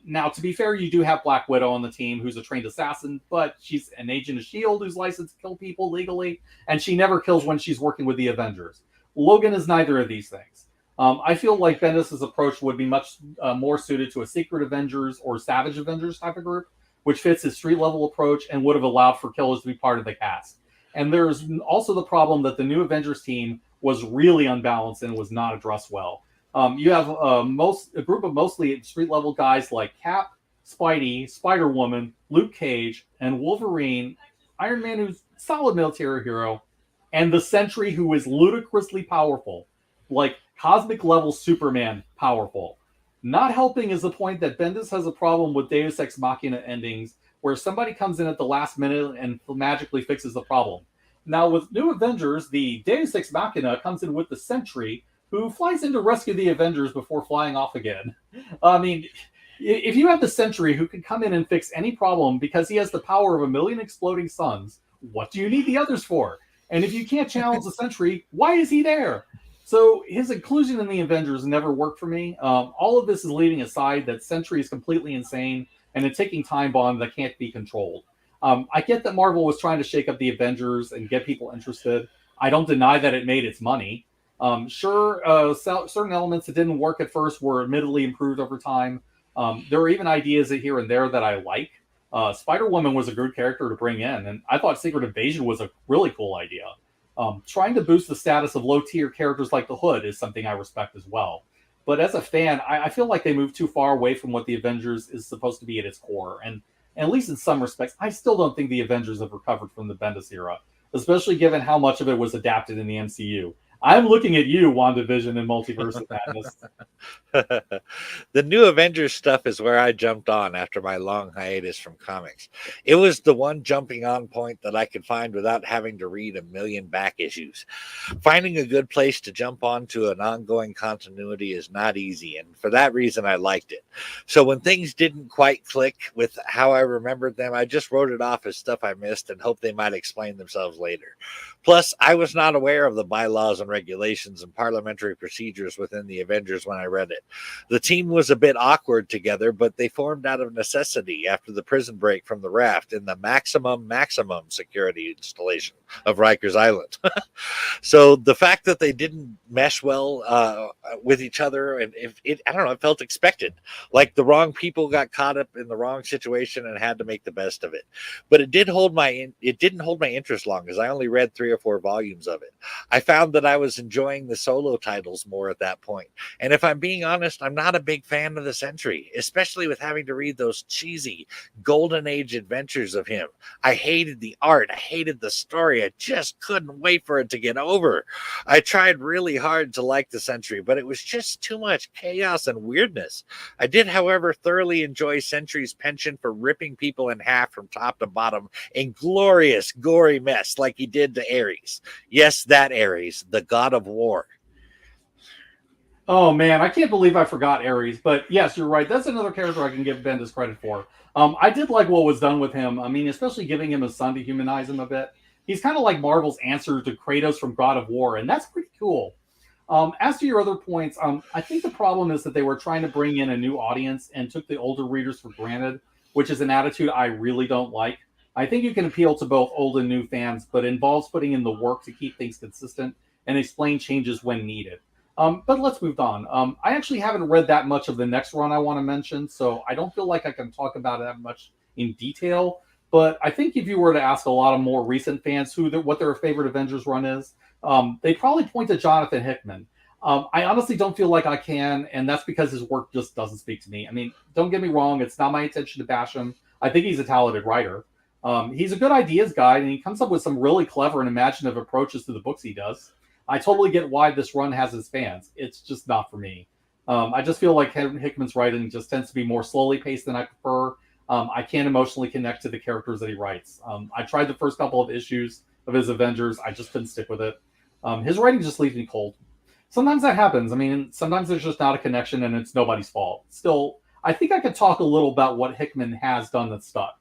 Now, to be fair, you do have Black Widow on the team, who's a trained assassin, but she's an agent of S.H.I.E.L.D. who's licensed to kill people legally, and she never kills when she's working with the Avengers. Logan is neither of these things. I feel like Bendis' approach would be much more suited to a Secret Avengers or Savage Avengers type of group, which fits his street-level approach and would have allowed for killers to be part of the cast. And there's also the problem that the new Avengers team was really unbalanced and was not addressed well. You have a group of mostly street-level guys like Cap, Spidey, Spider-Woman, Luke Cage, and Wolverine, Iron Man, who's a solid military hero, and the Sentry, who is ludicrously powerful. Like cosmic level Superman powerful. Not helping is the point that Bendis has a problem with Deus Ex Machina endings where somebody comes in at the last minute and magically fixes the problem. Now with New Avengers, the Deus Ex Machina comes in with the Sentry who flies in to rescue the Avengers before flying off again. I mean, if you have the Sentry who can come in and fix any problem because he has the power of 1,000,000 exploding suns, what do you need the others for? And if you can't challenge the Sentry, why is he there? So his inclusion in the Avengers never worked for me. All of this is leaving aside that Sentry is completely insane and a ticking time bomb that can't be controlled. I get that Marvel was trying to shake up the Avengers and get people interested. I don't deny that it made its money. Certain elements that didn't work at first were admittedly improved over time. There are even ideas here and there that I like. Spider-Woman was a good character to bring in, and I thought Secret Invasion was a really cool idea. Trying to boost the status of low-tier characters like the Hood is something I respect as well. But as a fan, I feel like they moved too far away from what the Avengers is supposed to be at its core. And at least in some respects, I still don't think the Avengers have recovered from the Bendis era, especially given how much of it was adapted in the MCU. I'm looking at you, WandaVision and Multiverse of Madness. The new Avengers stuff is where I jumped on after my long hiatus from comics. It was the one jumping on point that I could find without having to read a million back issues. Finding a good place to jump onto an ongoing continuity is not easy, and for that reason I liked it. So when things didn't quite click with how I remembered them, I just wrote it off as stuff I missed and hoped they might explain themselves later. Plus, I was not aware of the bylaws and regulations and parliamentary procedures within the Avengers when I read it. The team was a bit awkward together, but they formed out of necessity after the prison break from the raft in the maximum security installation of Rikers Island. So the fact that they didn't mesh well with each other, and I don't know, it felt expected. Like the wrong people got caught up in the wrong situation and had to make the best of it. But it didn't hold my interest long, because I only read 3 or 4 volumes of it. I found that I was enjoying the solo titles more at that point. And if I'm being honest, I'm not a big fan of the Sentry, especially with having to read those cheesy golden age adventures of him. I hated the art. I hated the story. I just couldn't wait for it to get over. I tried really hard to like the Sentry, but it was just too much chaos and weirdness. I did, however, thoroughly enjoy Sentry's penchant for ripping people in half from top to bottom in glorious, gory mess like he did to Ares. Yes, that Ares, the god of war. Oh man, I can't believe I forgot Ares. But yes, you're right. That's another character I can give Bendis credit for. I did like what was done with him. I mean, especially giving him a son to humanize him a bit. He's kind of like Marvel's answer to Kratos from God of War, and that's pretty cool. As to your other points, I think the problem is that they were trying to bring in a new audience and took the older readers for granted, which is an attitude I really don't like. I think you can appeal to both old and new fans, but it involves putting in the work to keep things consistent and explain changes when needed. But let's move on. I actually haven't read that much of the next run I want to mention, so I don't feel like I can talk about it that much in detail. But I think if you were to ask a lot of more recent fans what their favorite Avengers run is, they'd probably point to Jonathan Hickman. I honestly don't feel like I can, and that's because his work just doesn't speak to me. I mean, don't get me wrong, it's not my intention to bash him. I think he's a talented writer. He's a good ideas guy, and he comes up with some really clever and imaginative approaches to the books he does. I totally get why this run has its fans. It's just not for me. I just feel like Hickman's writing just tends to be more slowly paced than I prefer. I can't emotionally connect to the characters that he writes. I tried the first couple of issues of his Avengers. I just couldn't stick with it. His writing just leaves me cold. Sometimes that happens. I mean, sometimes there's just not a connection and it's nobody's fault. Still, I think I could talk a little about what Hickman has done that stuck.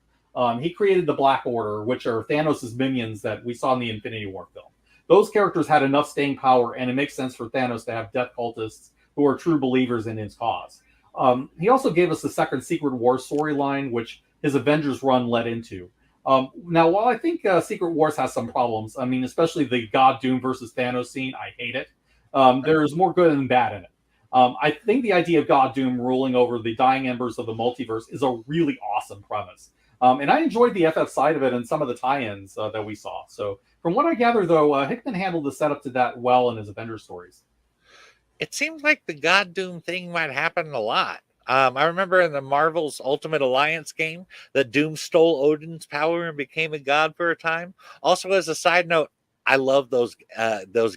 He created the Black Order, which are Thanos' minions that we saw in the Infinity War film. Those characters had enough staying power, and it makes sense for Thanos to have death cultists who are true believers in his cause. He also gave us the second Secret Wars storyline, which his Avengers run led into. Now, while I think Secret Wars has some problems, I mean, especially the God Doom versus Thanos scene, I hate it. There's more good than bad in it. I think the idea of God Doom ruling over the dying embers of the multiverse is a really awesome premise. And I enjoyed the FF side of it and some of the tie-ins that we saw. So from what I gather, though, Hickman handled the setup to that well in his Avengers stories. It seems like the God Doom thing might happen a lot. I remember in the Marvel's Ultimate Alliance game that Doom stole Odin's power and became a god for a time. Also, as a side note, I love those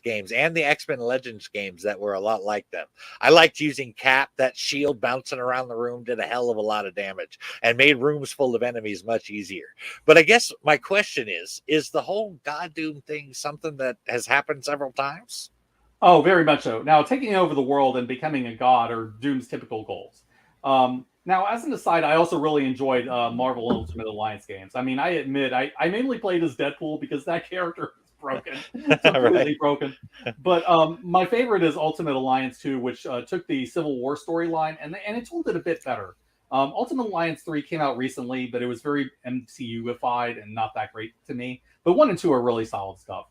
games and the X-Men Legends games that were a lot like them. I liked using Cap. That shield bouncing around the room did a hell of a lot of damage and made rooms full of enemies much easier. But I guess my question is the whole God Doom thing something that has happened several times? Oh, very much so. Now, taking over the world and becoming a god are Doom's typical goals. Now, as an aside, I also really enjoyed Marvel Ultimate Alliance games. I mean, I admit, I mainly played as Deadpool because that character is broken, completely Right. broken. But my favorite is Ultimate Alliance 2, which took the Civil War storyline and it told it a bit better. Ultimate Alliance 3 came out recently, but it was very MCU-ified and not that great to me. But 1 and 2 are really solid stuff.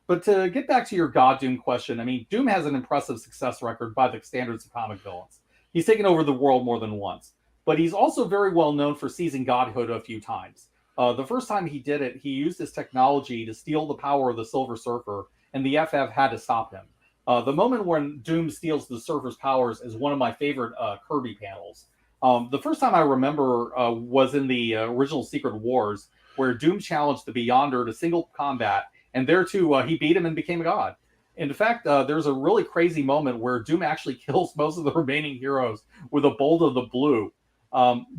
But to get back to your God Doom question, I mean, Doom has an impressive success record by the standards of comic villains. He's taken over the world more than once, but he's also very well known for seizing godhood a few times. The first time he did it, he used his technology to steal the power of the Silver Surfer, and the FF had to stop him. The moment when Doom steals the Surfer's powers is one of my favorite Kirby panels. The first time I remember was in the original Secret Wars, where Doom challenged the Beyonder to single combat, and there too, he beat him and became a god. In fact, there's a really crazy moment where Doom actually kills most of the remaining heroes with a bolt of the blue.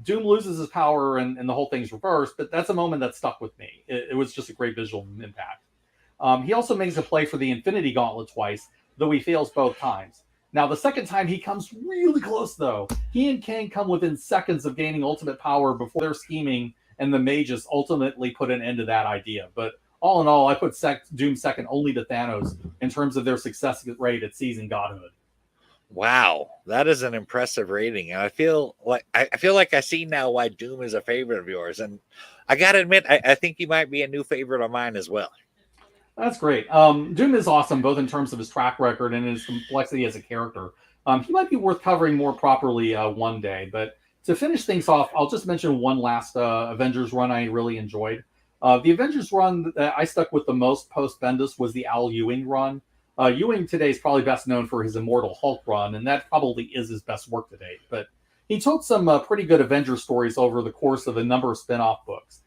Doom loses his power and the whole thing's reversed, but that's a moment that stuck with me. It was just a great visual impact. He also makes a play for the Infinity Gauntlet twice, though he fails both times. Now, the second time he comes really close, though. He and Kang come within seconds of gaining ultimate power before their scheming, and the mages ultimately put an end to that idea. But all in all, I put Doom second only to Thanos in terms of their success rate at seizing godhood. Wow, that is an impressive rating, and I feel like I see now why Doom is a favorite of yours. And I gotta admit, I think he might be a new favorite of mine as well. That's great. Doom is awesome, both in terms of his track record and his complexity as a character. He might be worth covering more properly one day. But to finish things off, I'll just mention one last Avengers run I really enjoyed. The Avengers run that I stuck with the most post-Bendis was the Al Ewing run. Ewing today is probably best known for his Immortal Hulk run, and that probably is his best work to date. But he told some pretty good Avengers stories over the course of a number of spin-off books.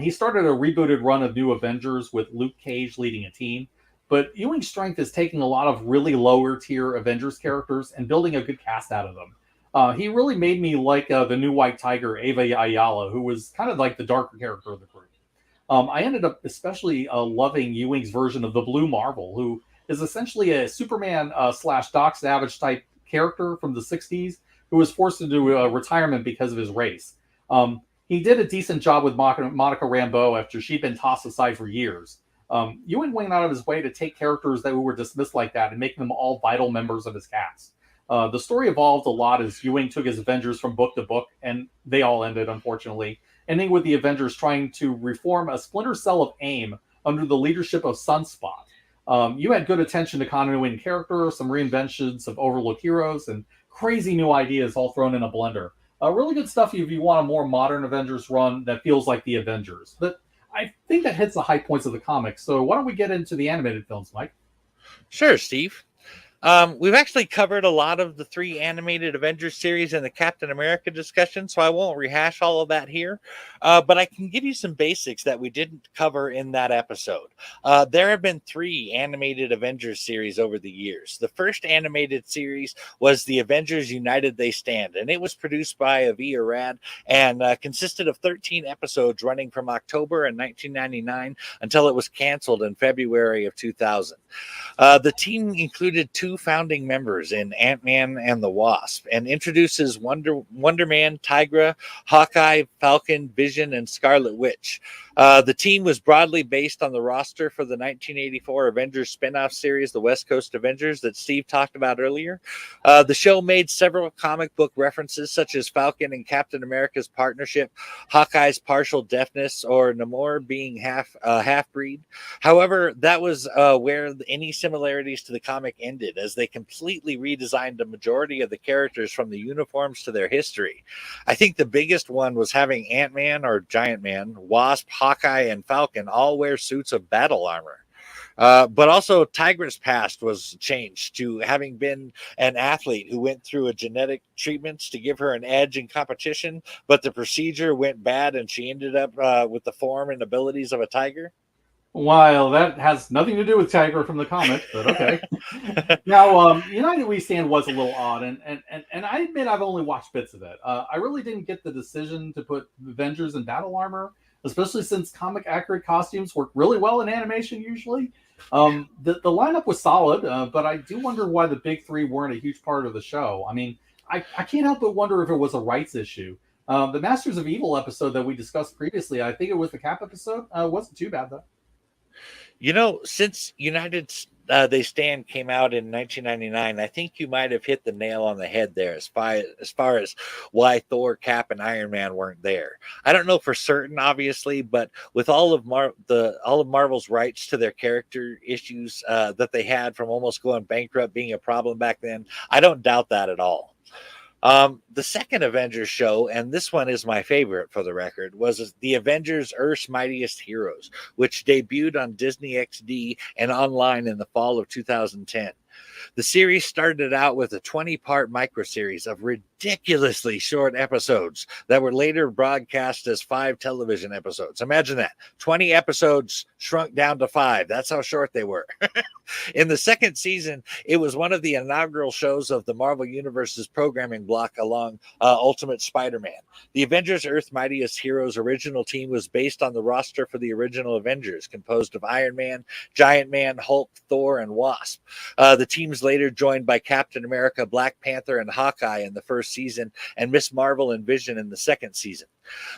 He started a rebooted run of New Avengers with Luke Cage leading a team, but Ewing's strength is taking a lot of really lower-tier Avengers characters and building a good cast out of them. He really made me like the new White Tiger, Ava Ayala, who was kind of like the darker character of the group. I ended up especially loving Ewing's version of the Blue Marvel, who is essentially a Superman slash Doc Savage type character from the 60s who was forced into retirement because of his race. He did a decent job with Monica Rambeau after she'd been tossed aside for years. Ewing went out of his way to take characters that were dismissed like that and make them all vital members of his cast. The story evolved a lot as Ewing took his Avengers from book to book, and they all ended, unfortunately, ending with the Avengers trying to reform a splinter cell of AIM under the leadership of Sunspot. You had good attention to continuity and character, some reinventions of overlooked heroes, and crazy new ideas all thrown in a blender. Really good stuff if you want a more modern Avengers run that feels like the Avengers. But I think that hits the high points of the comics. So why don't we get into the animated films, Mike? Sure, Steve. We've actually covered a lot of the 3 animated Avengers series in the Captain America discussion, so I won't rehash all of that here. But I can give you some basics that we didn't cover in that episode. There have been 3 animated Avengers series over the years. The first animated series was the Avengers United They Stand, and it was produced by Avi Arad and consisted of 13 episodes running from October in 1999 until it was canceled in February of 2000. The team included 2 founding members in Ant-Man and the Wasp and introduces Wonder Man, Tigra, Hawkeye, Falcon, Vision, and Scarlet Witch. The team was broadly based on the roster for the 1984 Avengers spin-off series, The West Coast Avengers, that Steve talked about earlier. The show made several comic book references, such as Falcon and Captain America's partnership, Hawkeye's partial deafness, or Namor being half-breed. However, that was where any similarities to the comic ended, as they completely redesigned the majority of the characters from the uniforms to their history. I think the biggest one was having Ant-Man or Giant Man, Wasp, Hawkeye, and Falcon all wear suits of battle armor. But also Tigra's past was changed to having been an athlete who went through a genetic treatments to give her an edge in competition, but the procedure went bad and she ended up with the form and abilities of a tiger. Well, that has nothing to do with Tiger from the comic, but okay. Now, United We Stand was a little odd, and I admit I've only watched bits of it. I really didn't get the decision to put Avengers in battle armor, especially since comic accurate costumes work really well in animation usually. The lineup was solid, but I do wonder why the big 3 weren't a huge part of the show. I mean, I can't help but wonder if it was a rights issue. The Masters of Evil episode that we discussed previously, I think it was the Cap episode, wasn't too bad though. Since United They Stand came out in 1999, I think you might have hit the nail on the head there as far as why Thor, Cap, and Iron Man weren't there. I don't know for certain, obviously, but with all of Marvel's rights to their character issues that they had from almost going bankrupt being a problem back then, I don't doubt that at all. The second Avengers show, and this one is my favorite for the record, was the Avengers Earth's Mightiest Heroes, which debuted on Disney XD and online in the fall of 2010. The series started out with a 20-part microseries of ridiculously short episodes that were later broadcast as 5 television episodes. Imagine that. 20 episodes shrunk down to 5. That's how short they were. In the second season, it was one of the inaugural shows of the Marvel Universe's programming block along Ultimate Spider-Man. The Avengers Earth's Mightiest Heroes original team was based on the roster for the original Avengers, composed of Iron Man, Giant Man, Hulk, Thor, and Wasp. The team's later joined by Captain America, Black Panther, and Hawkeye in the first season, and Miss Marvel and Vision in the second season.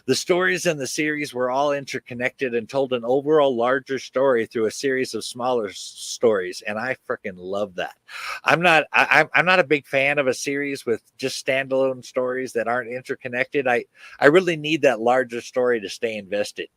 The stories in the series were all interconnected and told an overall larger story through a series of smaller stories, and I freaking love that. I'm not a big fan of a series with just standalone stories that aren't interconnected. I really need that larger story to stay invested.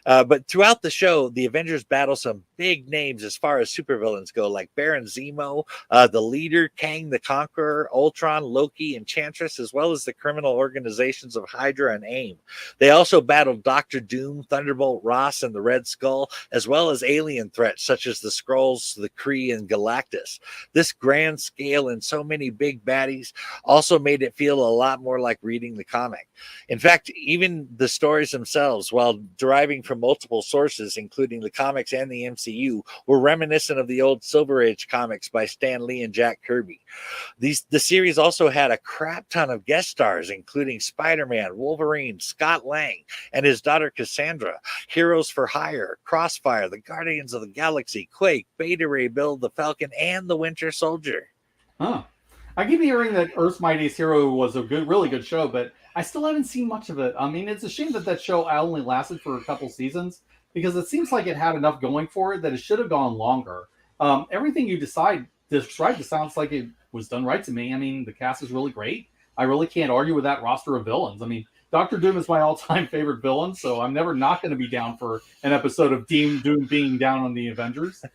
But throughout the show, the Avengers battle some big names as far as supervillains go, like Baron Zemo, the Leader, Kang the Conqueror, Ultron, Loki, Enchantress, as well as the criminal organizations of Hydra and AIM. They also battled Doctor Doom, Thunderbolt Ross, and the Red Skull, as well as alien threats such as the Skrulls, the Kree, and Galactus. This grand scale and so many big baddies also made it feel a lot more like reading the comic. In fact, even the stories themselves, while deriving from multiple sources, including the comics and the MCU, were reminiscent of the old Silver Age comics by Stan Lee and Jack Kirby. The series also had a crap ton of guest stars, including Spider-Man, Wolverine, Scott Lang, and his daughter Cassandra, Heroes for Hire, Crossfire, the Guardians of the Galaxy, Quake, Beta Ray Bill, the Falcon, and the Winter Soldier. Huh. I keep hearing that Earth's Mightiest Hero was a really good show, but I still haven't seen much of it. I mean, it's a shame that show only lasted for a couple seasons, because it seems like it had enough going for it that it should have gone longer. Everything you described, it sounds like it was done right to me. I mean, the cast is really great. I really can't argue with that roster of villains. I mean, Doctor Doom is my all-time favorite villain, so I'm never not going to be down for an episode of Doom being down on the Avengers.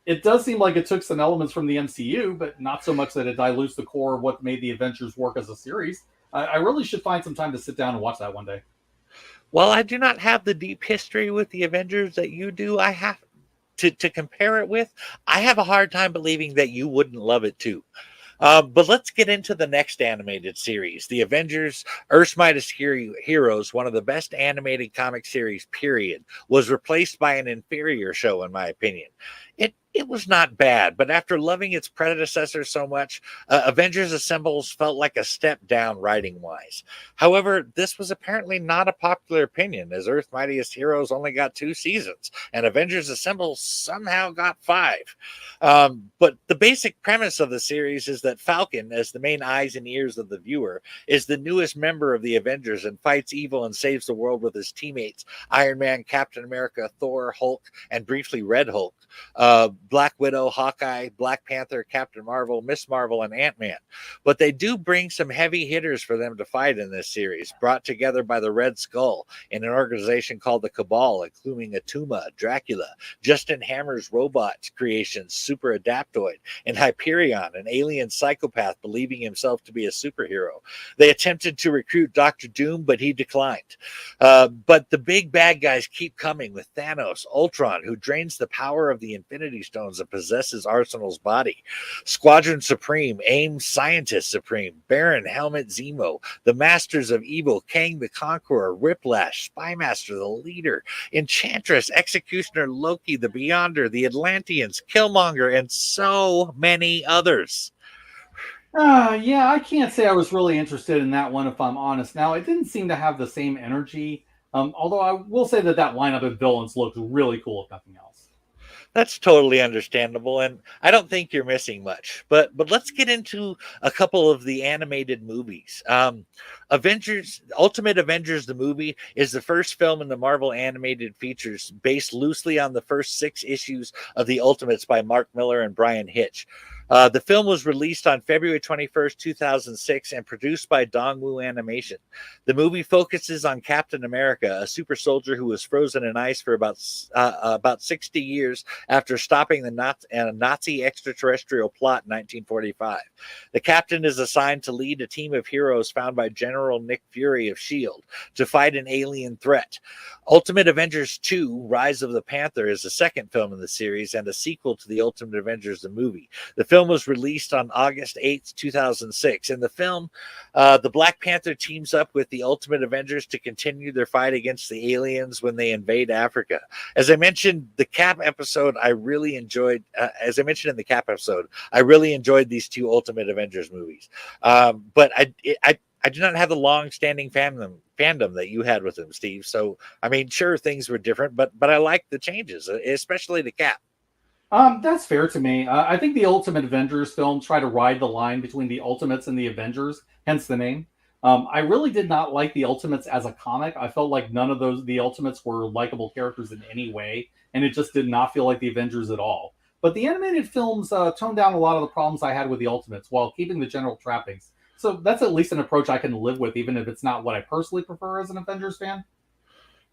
It does seem like it took some elements from the MCU, but not so much that it dilutes the core of what made the Avengers work as a series. I really should find some time to sit down and watch that one day. While I do not have the deep history with the Avengers that you do, I have to compare it with. I have a hard time believing that you wouldn't love it too. But let's get into the next animated series, The Avengers, Earth's Mightiest Heroes, one of the best animated comic series, period, was replaced by an inferior show, in my opinion. It was not bad, but after loving its predecessor so much, Avengers Assembles felt like a step down writing-wise. However, this was apparently not a popular opinion, as Earth's Mightiest Heroes only got 2 seasons, and Avengers Assembles somehow got 5. But the basic premise of the series is that Falcon, as the main eyes and ears of the viewer, is the newest member of the Avengers and fights evil and saves the world with his teammates, Iron Man, Captain America, Thor, Hulk, and briefly Red Hulk, Black Widow, Hawkeye, Black Panther, Captain Marvel, Miss Marvel, and Ant-Man. But they do bring some heavy hitters for them to fight in this series, brought together by the Red Skull in an organization called the Cabal, including Atuma, Dracula, Justin Hammer's robot creations, Super Adaptoid, and Hyperion, an alien psychopath believing himself to be a superhero. They attempted to recruit Dr. Doom, but he declined. But the big bad guys keep coming with Thanos, Ultron, who drains the power of the Infinity Stones and possesses Arsenal's body, Squadron Supreme, AIM Scientist Supreme, Baron Helmet Zemo, the Masters of Evil, Kang the Conqueror, Whiplash, Spymaster the Leader, Enchantress, Executioner Loki, the Beyonder, the Atlanteans, Killmonger, and so many others. Yeah, I can't say I was really interested in that one, if I'm honest. Now, it didn't seem to have the same energy, although I will say that lineup of villains looked really cool, if nothing else. That's totally understandable, and I don't think you're missing much. But let's get into a couple of the animated movies. Avengers, Ultimate Avengers, the movie, is the first film in the Marvel animated features based loosely on the first 6 issues of the Ultimates by Mark Millar and Brian Hitch. The film was released on February 21st, 2006, and produced by Dongwoo Animation. The movie focuses on Captain America, a super soldier who was frozen in ice for about 60 years after stopping the Nazi extraterrestrial plot in 1945. The captain is assigned to lead a team of heroes found by General Nick Fury of S.H.I.E.L.D. to fight an alien threat. Ultimate Avengers 2, Rise of the Panther, is the second film in the series and a sequel to the Ultimate Avengers, the movie. The film was released on August 8th, 2006. In the film, the Black Panther teams up with the Ultimate Avengers to continue their fight against the aliens when they invade Africa. As I mentioned, the Cap episode, I really enjoyed. As I mentioned in the Cap episode, I really enjoyed these 2 Ultimate Avengers movies. But I do not have the long-standing fandom that you had with them, Steve. So, I mean, sure, things were different, but I like the changes, especially the Cap. That's fair to me. I think the Ultimate Avengers film tried to ride the line between the Ultimates and the Avengers, hence the name. I really did not like the Ultimates as a comic. I felt like none of the Ultimates were likable characters in any way, and it just did not feel like the Avengers at all. But the animated films toned down a lot of the problems I had with the Ultimates while keeping the general trappings. So that's at least an approach I can live with, even if it's not what I personally prefer as an Avengers fan.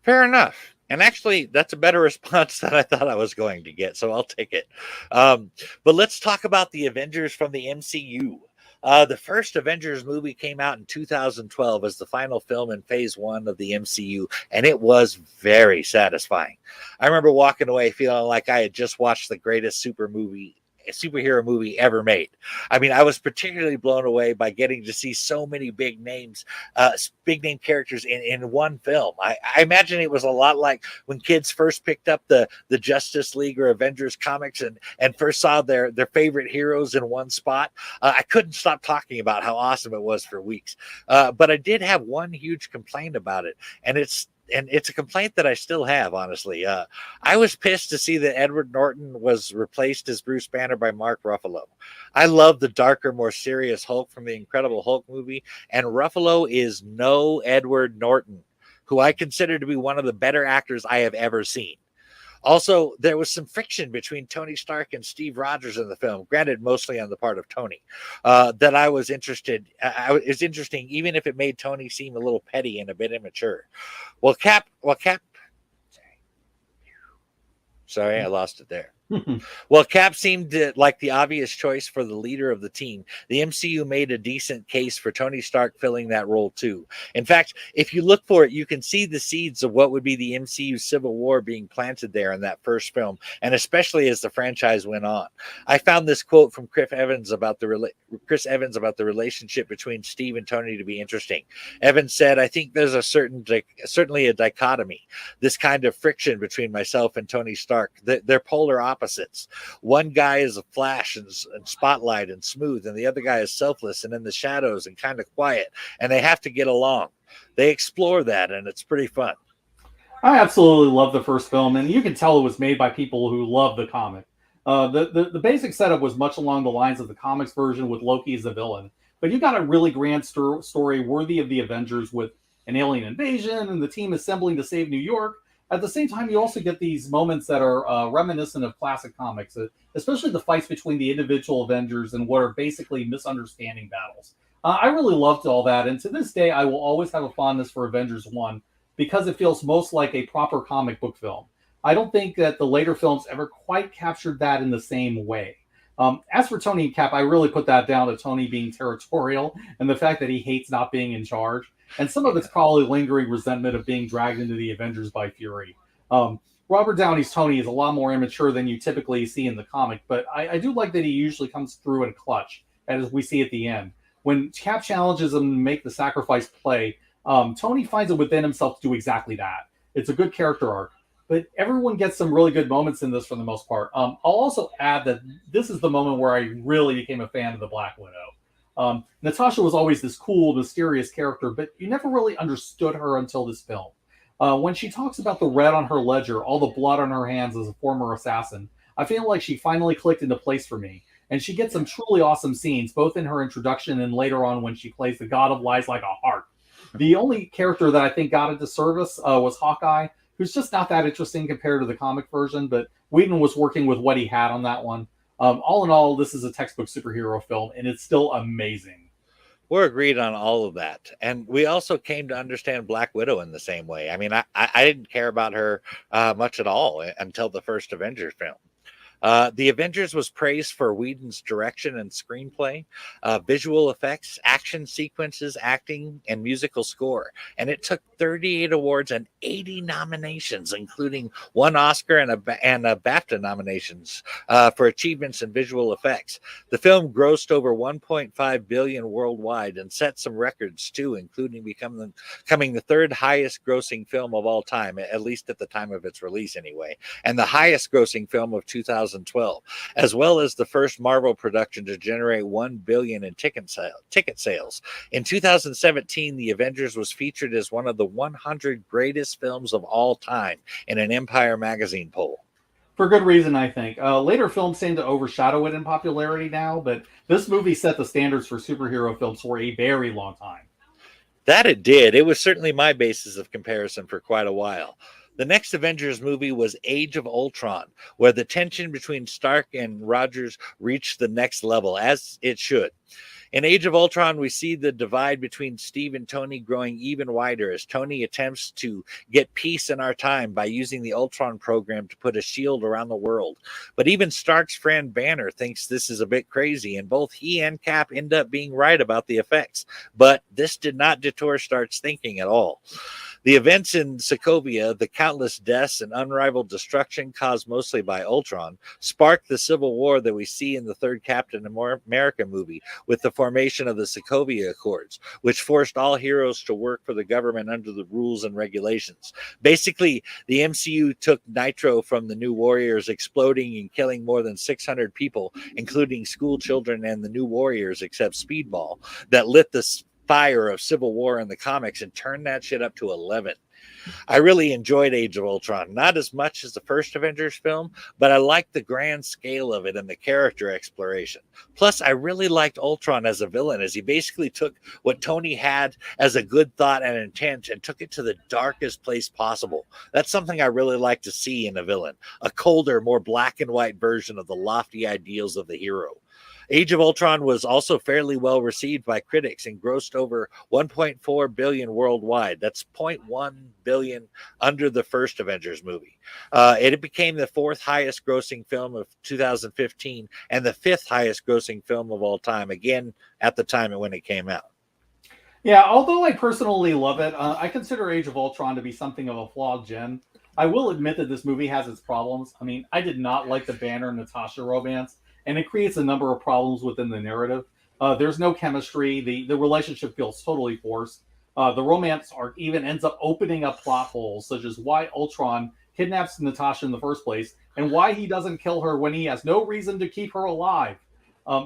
Fair enough. And actually, that's a better response than I thought I was going to get, so I'll take it. But let's talk about the Avengers from the MCU. The first Avengers movie came out in 2012 as the final film in phase 1 of the MCU, and it was very satisfying. I remember walking away feeling like I had just watched the greatest superhero movie ever made. I mean, I was particularly blown away by getting to see so many big name characters in one film. I imagine it was a lot like when kids first picked up the Justice League or Avengers comics and first saw their favorite heroes in one spot. I couldn't stop talking about how awesome it was for weeks. But I did have one huge complaint about it, and it's a complaint that I still have, honestly. I was pissed to see that Edward Norton was replaced as Bruce Banner by Mark Ruffalo. I love the darker, more serious Hulk from the Incredible Hulk movie, and Ruffalo is no Edward Norton, who I consider to be one of the better actors I have ever seen. Also, there was some friction between Tony Stark and Steve Rogers in the film, granted mostly on the part of Tony, that I was interested. It's interesting, even if it made Tony seem a little petty and a bit immature. Cap. Sorry, I lost it there. Well, Cap seemed like the obvious choice for the leader of the team. The MCU made a decent case for Tony Stark filling that role too. In fact, if you look for it, you can see the seeds of what would be the MCU Civil War being planted there in that first film, and especially as the franchise went on. I found this quote from Chris Evans about the relationship between Steve and Tony to be interesting. Evans said, "I think there's certainly a dichotomy, this kind of friction between myself and Tony Stark. They're polar opposites. One guy is a flash and spotlight and smooth, and the other guy is selfless and in the shadows and kind of quiet, and they have to get along. They explore that, and it's pretty fun." I absolutely love the first film, and you can tell it was made by people who love the comic. The basic setup was much along the lines of the comics version with Loki as the villain, but you got a really grand story worthy of the Avengers with an alien invasion and the team assembling to save New York. At the same time, you also get these moments that are reminiscent of classic comics, especially the fights between the individual Avengers and what are basically misunderstanding battles. I really loved all that, and to this day, I will always have a fondness for Avengers 1 because it feels most like a proper comic book film. I don't think that the later films ever quite captured that in the same way. As for Tony and Cap, I really put that down to Tony being territorial and the fact that he hates not being in charge. And some of it's probably lingering resentment of being dragged into the Avengers by Fury. Robert Downey's Tony is a lot more immature than you typically see in the comic, but I do like that he usually comes through in clutch, as we see at the end. When Cap challenges him to make the sacrifice play, Tony finds it within himself to do exactly that. It's a good character arc. But everyone gets some really good moments in this for the most part. I'll also add that this is the moment where I really became a fan of the Black Widow. Natasha was always this cool, mysterious character, but you never really understood her until this film. When she talks about the red on her ledger, all the blood on her hands as a former assassin, I feel like she finally clicked into place for me. And she gets some truly awesome scenes, both in her introduction and later on when she plays the God of Lies like a heart. The only character that I think got into service was Hawkeye, who's just not that interesting compared to the comic version, but Whedon was working with what he had on that one. All in all, this is a textbook superhero film, and it's still amazing. We're agreed on all of that. And we also came to understand Black Widow in the same way. I mean, I didn't care about her much at all until the first Avengers film. The Avengers was praised for Whedon's direction and screenplay, visual effects, action sequences, acting, and musical score. And it took 38 awards and 80 nominations, including one Oscar and a BAFTA nominations for achievements in visual effects. The film grossed over $1.5 billion worldwide and set some records too, including becoming the third highest grossing film of all time, at least at the time of its release anyway, and the highest grossing film of 2012, as well as the first Marvel production to generate $1 billion in ticket sales. In 2017, The Avengers was featured as one of the 100 greatest films of all time in an Empire magazine poll. For good reason, I think. Later films seem to overshadow it in popularity now, but this movie set the standards for superhero films for a very long time. That it did. It was certainly my basis of comparison for quite a while. The next Avengers movie was Age of Ultron, where the tension between Stark and Rogers reached the next level, as it should. In Age of Ultron, we see the divide between Steve and Tony growing even wider as Tony attempts to get peace in our time by using the Ultron program to put a shield around the world. But even Stark's friend Banner thinks this is a bit crazy, and both he and Cap end up being right about the effects. But this did not deter Stark's thinking at all. The events in Sokovia, the countless deaths and unrivaled destruction caused mostly by Ultron, sparked the civil war that we see in the third Captain America movie with the formation of the Sokovia Accords, which forced all heroes to work for the government under the rules and regulations. Basically, the MCU took nitro from the New Warriors exploding and killing more than 600 people, including school children and the New Warriors, except Speedball, that lit the fire of Civil War in the comics and turned that shit up to 11. I really enjoyed Age of Ultron, not as much as the first Avengers film, but I liked the grand scale of it and the character exploration. Plus, I really liked Ultron as a villain, as he basically took what Tony had as a good thought and intent and took it to the darkest place possible. That's something I really like to see in a villain, a colder, more black and white version of the lofty ideals of the hero. Age of Ultron was also fairly well received by critics and grossed over 1.4 billion worldwide. That's 0.1 billion under the first Avengers movie. It became the fourth highest grossing film of 2015 and the fifth highest grossing film of all time, again, at the time when it came out. Yeah, although I personally love it, I consider Age of Ultron to be something of a flawed gem. I will admit that this movie has its problems. I mean, I did not like the Banner and Natasha romance, and it creates a number of problems within the narrative. There's no chemistry. The relationship feels totally forced. The romance arc even ends up opening up plot holes, such as why Ultron kidnaps Natasha in the first place, and why he doesn't kill her when he has no reason to keep her alive.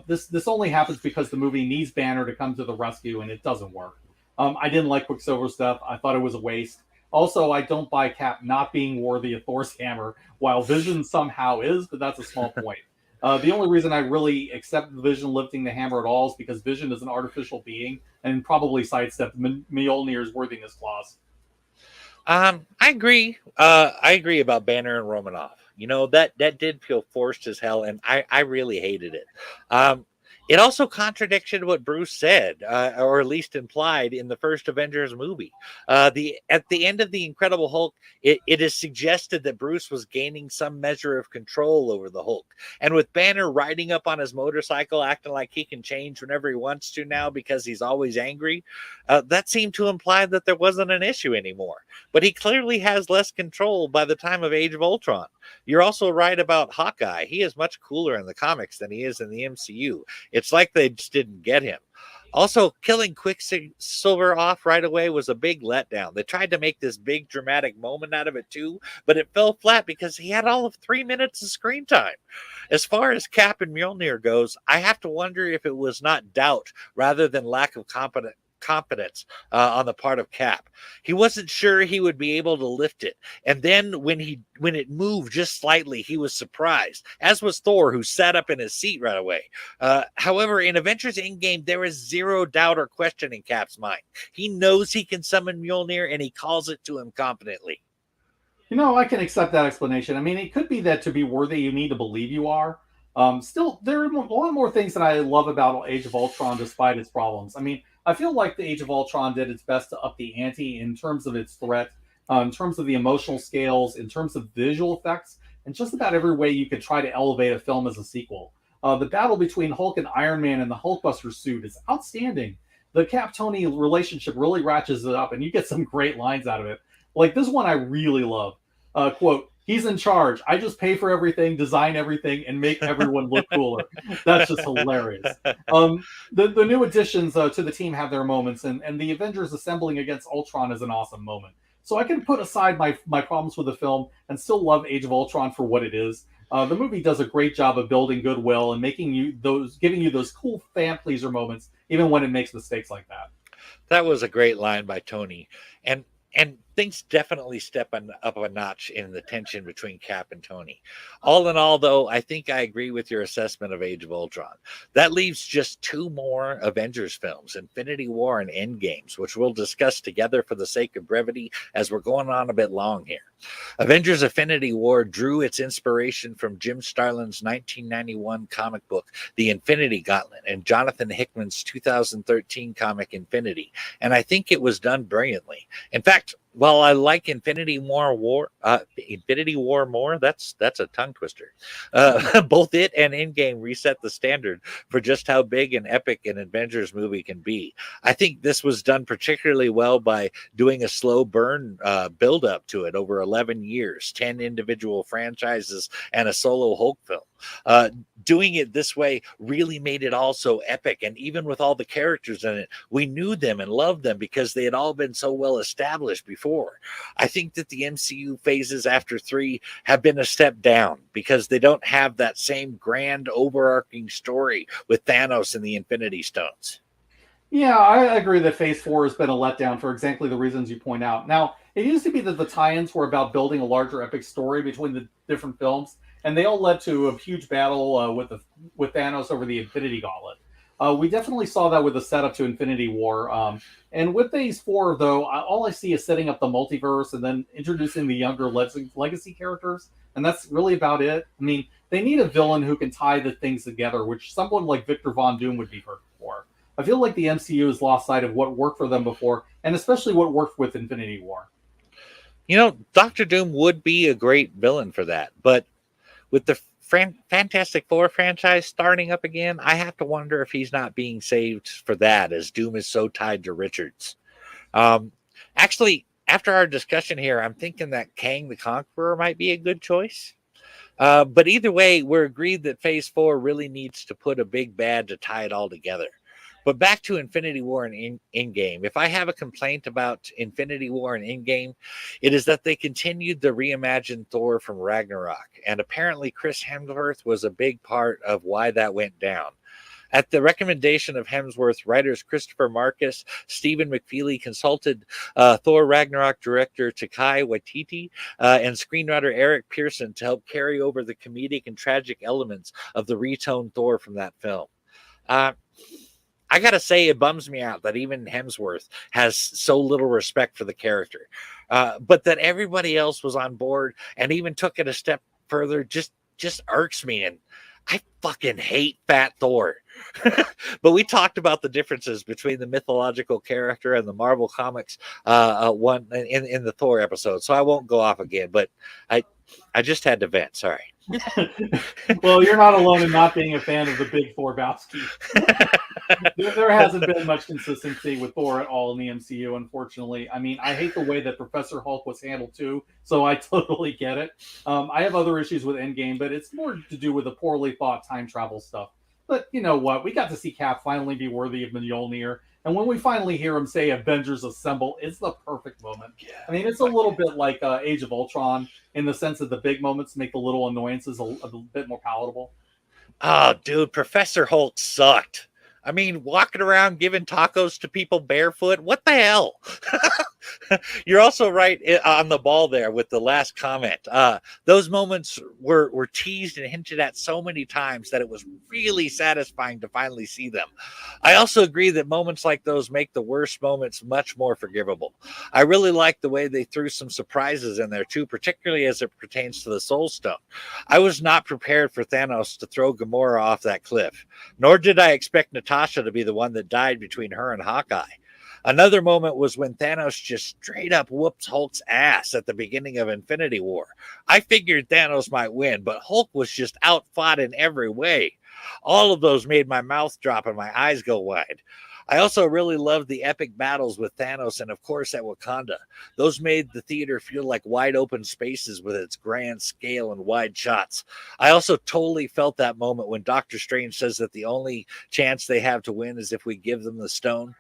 This only happens because the movie needs Banner to come to the rescue, and it doesn't work. I didn't like Quicksilver stuff. I thought it was a waste. Also, I don't buy Cap not being worthy of Thor's hammer, while Vision somehow is, but that's a small point. The only reason I really accept Vision lifting the hammer at all is because Vision is an artificial being and probably sidestepped Mjolnir's worthiness clause. I agree. I agree about Banner and Romanoff. You know, that did feel forced as hell, and I really hated it. It also contradicted what Bruce said, or at least implied in the first Avengers movie. At the end of the Incredible Hulk, it is suggested that Bruce was gaining some measure of control over the Hulk. And with Banner riding up on his motorcycle, acting like he can change whenever he wants to now because he's always angry, that seemed to imply that there wasn't an issue anymore. But he clearly has less control by the time of Age of Ultron. You're also right about Hawkeye. He is much cooler in the comics than he is in the MCU. It's like they just didn't get him. Also, killing Quicksilver off right away was a big letdown. They tried to make this big dramatic moment out of it too, but it fell flat because he had all of 3 minutes of screen time. As far as Cap and Mjolnir goes, I have to wonder if it was not doubt rather than lack of confidence on the part of Cap. He wasn't sure he would be able to lift it, and then when it moved just slightly, he was surprised, as was Thor, who sat up in his seat right away. However, in Avengers Endgame, there is zero doubt or question in Cap's mind. He knows he can summon Mjolnir, and he calls it to him confidently. You know, I can accept that explanation. I mean, it could be that to be worthy, you need to believe you are. Still, there are a lot more things that I love about Age of Ultron, despite its problems. I mean, I feel like the Age of Ultron did its best to up the ante in terms of its threat, in terms of the emotional scales, in terms of visual effects, and just about every way you could try to elevate a film as a sequel. The battle between Hulk and Iron Man in the Hulkbuster suit is outstanding. The Cap-Tony relationship really ratchets it up, and you get some great lines out of it. Like this one I really love. Quote, "He's in charge. I just pay for everything, design everything, and make everyone look cooler." That's just hilarious. The new additions to the team have their moments, and the Avengers assembling against Ultron is an awesome moment. So I can put aside my problems with the film and still love Age of Ultron for what it is. The movie does a great job of building goodwill and giving you those cool fan pleaser moments, even when it makes mistakes like that. That was a great line by Tony, and things definitely step up a notch in the tension between Cap and Tony. All in all, though, I think I agree with your assessment of Age of Ultron. That leaves just two more Avengers films, Infinity War and Endgames, which we'll discuss together for the sake of brevity as we're going on a bit long here. Avengers Infinity War drew its inspiration from Jim Starlin's 1991 comic book, The Infinity Gauntlet, and Jonathan Hickman's 2013 comic Infinity, and I think it was done brilliantly. In fact, while I like Infinity War more, that's a tongue twister. Both it and Endgame reset the standard for just how big and epic an Avengers movie can be. I think this was done particularly well by doing a slow burn build up to it over 11 years, 10 individual franchises, and a solo Hulk film. Doing it this way really made it all so epic, and even with all the characters in it, we knew them and loved them because they had all been so well established before. I think that the MCU phases after 3 have been a step down because they don't have that same grand overarching story with Thanos and the Infinity Stones. Yeah, I agree that Phase 4 has been a letdown for exactly the reasons you point out. Now, it used to be that the tie-ins were about building a larger epic story between the different films, and they all led to a huge battle with Thanos over the Infinity Gauntlet. We definitely saw that with the setup to Infinity War. And with Phase 4, though, all I see is setting up the multiverse and then introducing the younger legacy characters, and that's really about it. I mean, they need a villain who can tie the things together, which someone like Victor Von Doom would be perfect for. I feel like the MCU has lost sight of what worked for them before, and especially what worked with Infinity War. Doctor Doom would be a great villain for that, but with the Fantastic Four franchise starting up again, I have to wonder if he's not being saved for that, as Doom is so tied to Richards. Actually, after our discussion here, I'm thinking that Kang the Conqueror might be a good choice. But either way, we're agreed that Phase 4 really needs to put a big bad to tie it all together. But back to Infinity War and Endgame. If I have a complaint about Infinity War and Endgame, it is that they continued the reimagined Thor from Ragnarok. And apparently Chris Hemsworth was a big part of why that went down. At the recommendation of Hemsworth, writers Christopher Marcus, Stephen McFeely consulted Thor Ragnarok director Takai Waititi and screenwriter Eric Pearson to help carry over the comedic and tragic elements of the retoned Thor from that film. I gotta say, it bums me out that even Hemsworth has so little respect for the character, but that everybody else was on board and even took it a step further just irks me. And I fucking hate Fat Thor. But we talked about the differences between the mythological character and the Marvel Comics one in the Thor episode, so I won't go off again. But I just had to vent. Sorry. Well, you're not alone in not being a fan of the big Thor Bowski. There hasn't been much consistency with Thor at all in the MCU, unfortunately. I mean, I hate the way that Professor Hulk was handled too, so I totally get it. I have other issues with Endgame, but it's more to do with the poorly thought time travel stuff. But you know what? We got to see Cap finally be worthy of Mjolnir, and when we finally hear him say "Avengers Assemble," it's the perfect moment. I mean, it's a little bit like Age of Ultron in the sense that the big moments make the little annoyances a bit more palatable. Oh, dude, Professor Hulk sucked. I mean, walking around giving tacos to people barefoot. What the hell? You're also right on the ball there with the last comment. Those moments were teased and hinted at so many times that it was really satisfying to finally see them. I also agree that moments like those make the worst moments much more forgivable. I really like the way they threw some surprises in there too, particularly as it pertains to the Soul Stone. I was not prepared for Thanos to throw Gamora off that cliff, nor did I expect Natasha to be the one that died between her and Hawkeye. Another moment was when Thanos just straight up whooped Hulk's ass at the beginning of Infinity War. I figured Thanos might win, but Hulk was just outfought in every way. All of those made my mouth drop and my eyes go wide. I also really loved the epic battles with Thanos and, of course, at Wakanda. Those made the theater feel like wide open spaces with its grand scale and wide shots. I also totally felt that moment when Doctor Strange says that the only chance they have to win is if we give them the stone.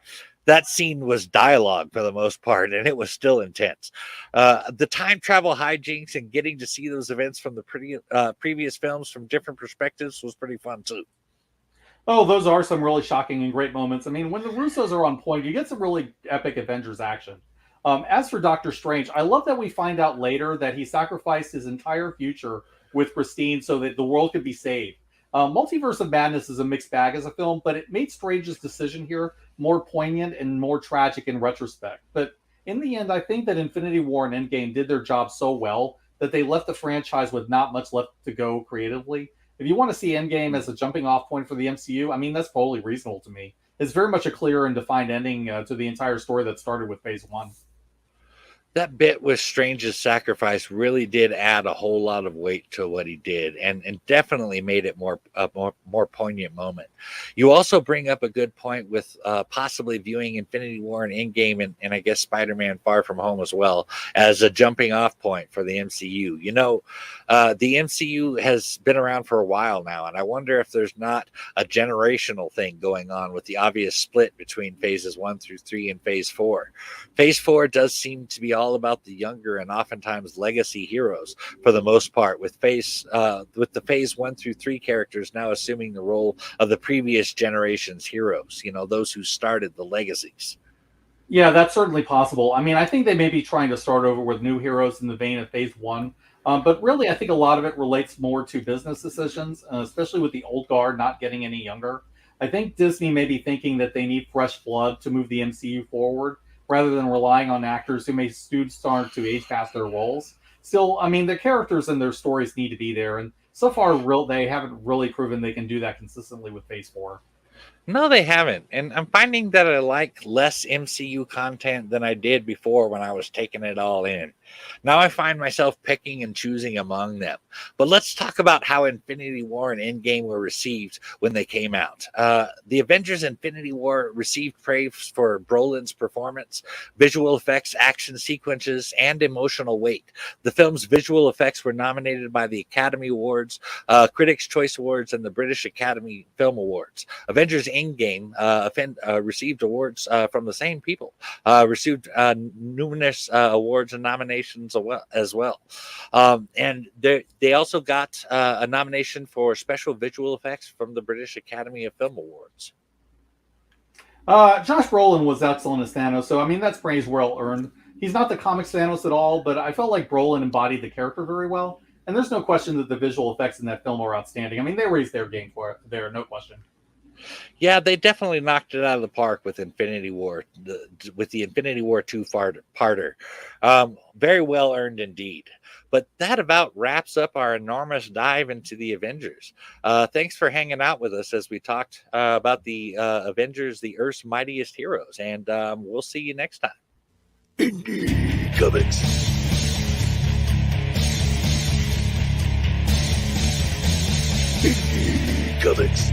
That scene was dialogue for the most part, and it was still intense. The time travel hijinks and getting to see those events from the previous films from different perspectives was pretty fun too. Oh, those are some really shocking and great moments. I mean, when the Russos are on point, you get some really epic Avengers action. As for Doctor Strange, I love that we find out later that he sacrificed his entire future with Christine so that the world could be saved. Multiverse of Madness is a mixed bag as a film, but it made Strange's decision here more poignant and more tragic in retrospect. But in the end, I think that Infinity War and Endgame did their job so well that they left the franchise with not much left to go creatively. If you want to see Endgame as a jumping off point for the MCU, I mean, that's totally reasonable to me. It's very much a clear and defined ending to the entire story that started with Phase 1. That bit with Strange's sacrifice really did add a whole lot of weight to what he did, and definitely made it more poignant moment. You also bring up a good point with possibly viewing Infinity War and Endgame and I guess Spider-Man Far From Home as well as a jumping off point for the MCU. The MCU has been around for a while now, and I wonder if there's not a generational thing going on with the obvious split between phases 1 through 3 and phase 4. Phase 4 does seem to be all about the younger and oftentimes legacy heroes for the most part, with the phase 1 through 3 characters now assuming the role of the previous generation's heroes, those who started the legacies. Yeah, that's certainly possible. I mean, I think they may be trying to start over with new heroes in the vein of Phase 1. But really, I think a lot of it relates more to business decisions, especially with the old guard not getting any younger. I think Disney may be thinking that they need fresh blood to move the MCU forward, rather than relying on actors who may soon start to age past their roles. Still, I mean, the characters and their stories need to be there, and so far, they haven't really proven they can do that consistently with Phase 4. No, they haven't. And I'm finding that I like less MCU content than I did before when I was taking it all in. Now I find myself picking and choosing among them. But let's talk about how Infinity War and Endgame were received when they came out. The Avengers Infinity War received praise for Brolin's performance, visual effects, action sequences, and emotional weight. The film's visual effects were nominated by the Academy Awards, Critics' Choice Awards, and the British Academy Film Awards. Avengers Endgame received awards from the same people, received numerous awards and nominations as well. And they also got a nomination for special visual effects from the British Academy of Film Awards. Josh Brolin was excellent as Thanos, so I mean, that's praise well earned. He's not the comics Thanos at all, but I felt like Brolin embodied the character very well. And there's no question that the visual effects in that film are outstanding. I mean, they raised their game for it there, no question. Yeah, they definitely knocked it out of the park with Infinity War, with the Infinity War 2-parter. Very well earned indeed. But that about wraps up our enormous dive into the Avengers. Thanks for hanging out with us as we talked about the Avengers, the Earth's mightiest heroes. And we'll see you next time. Indie Comics. Indie Comics.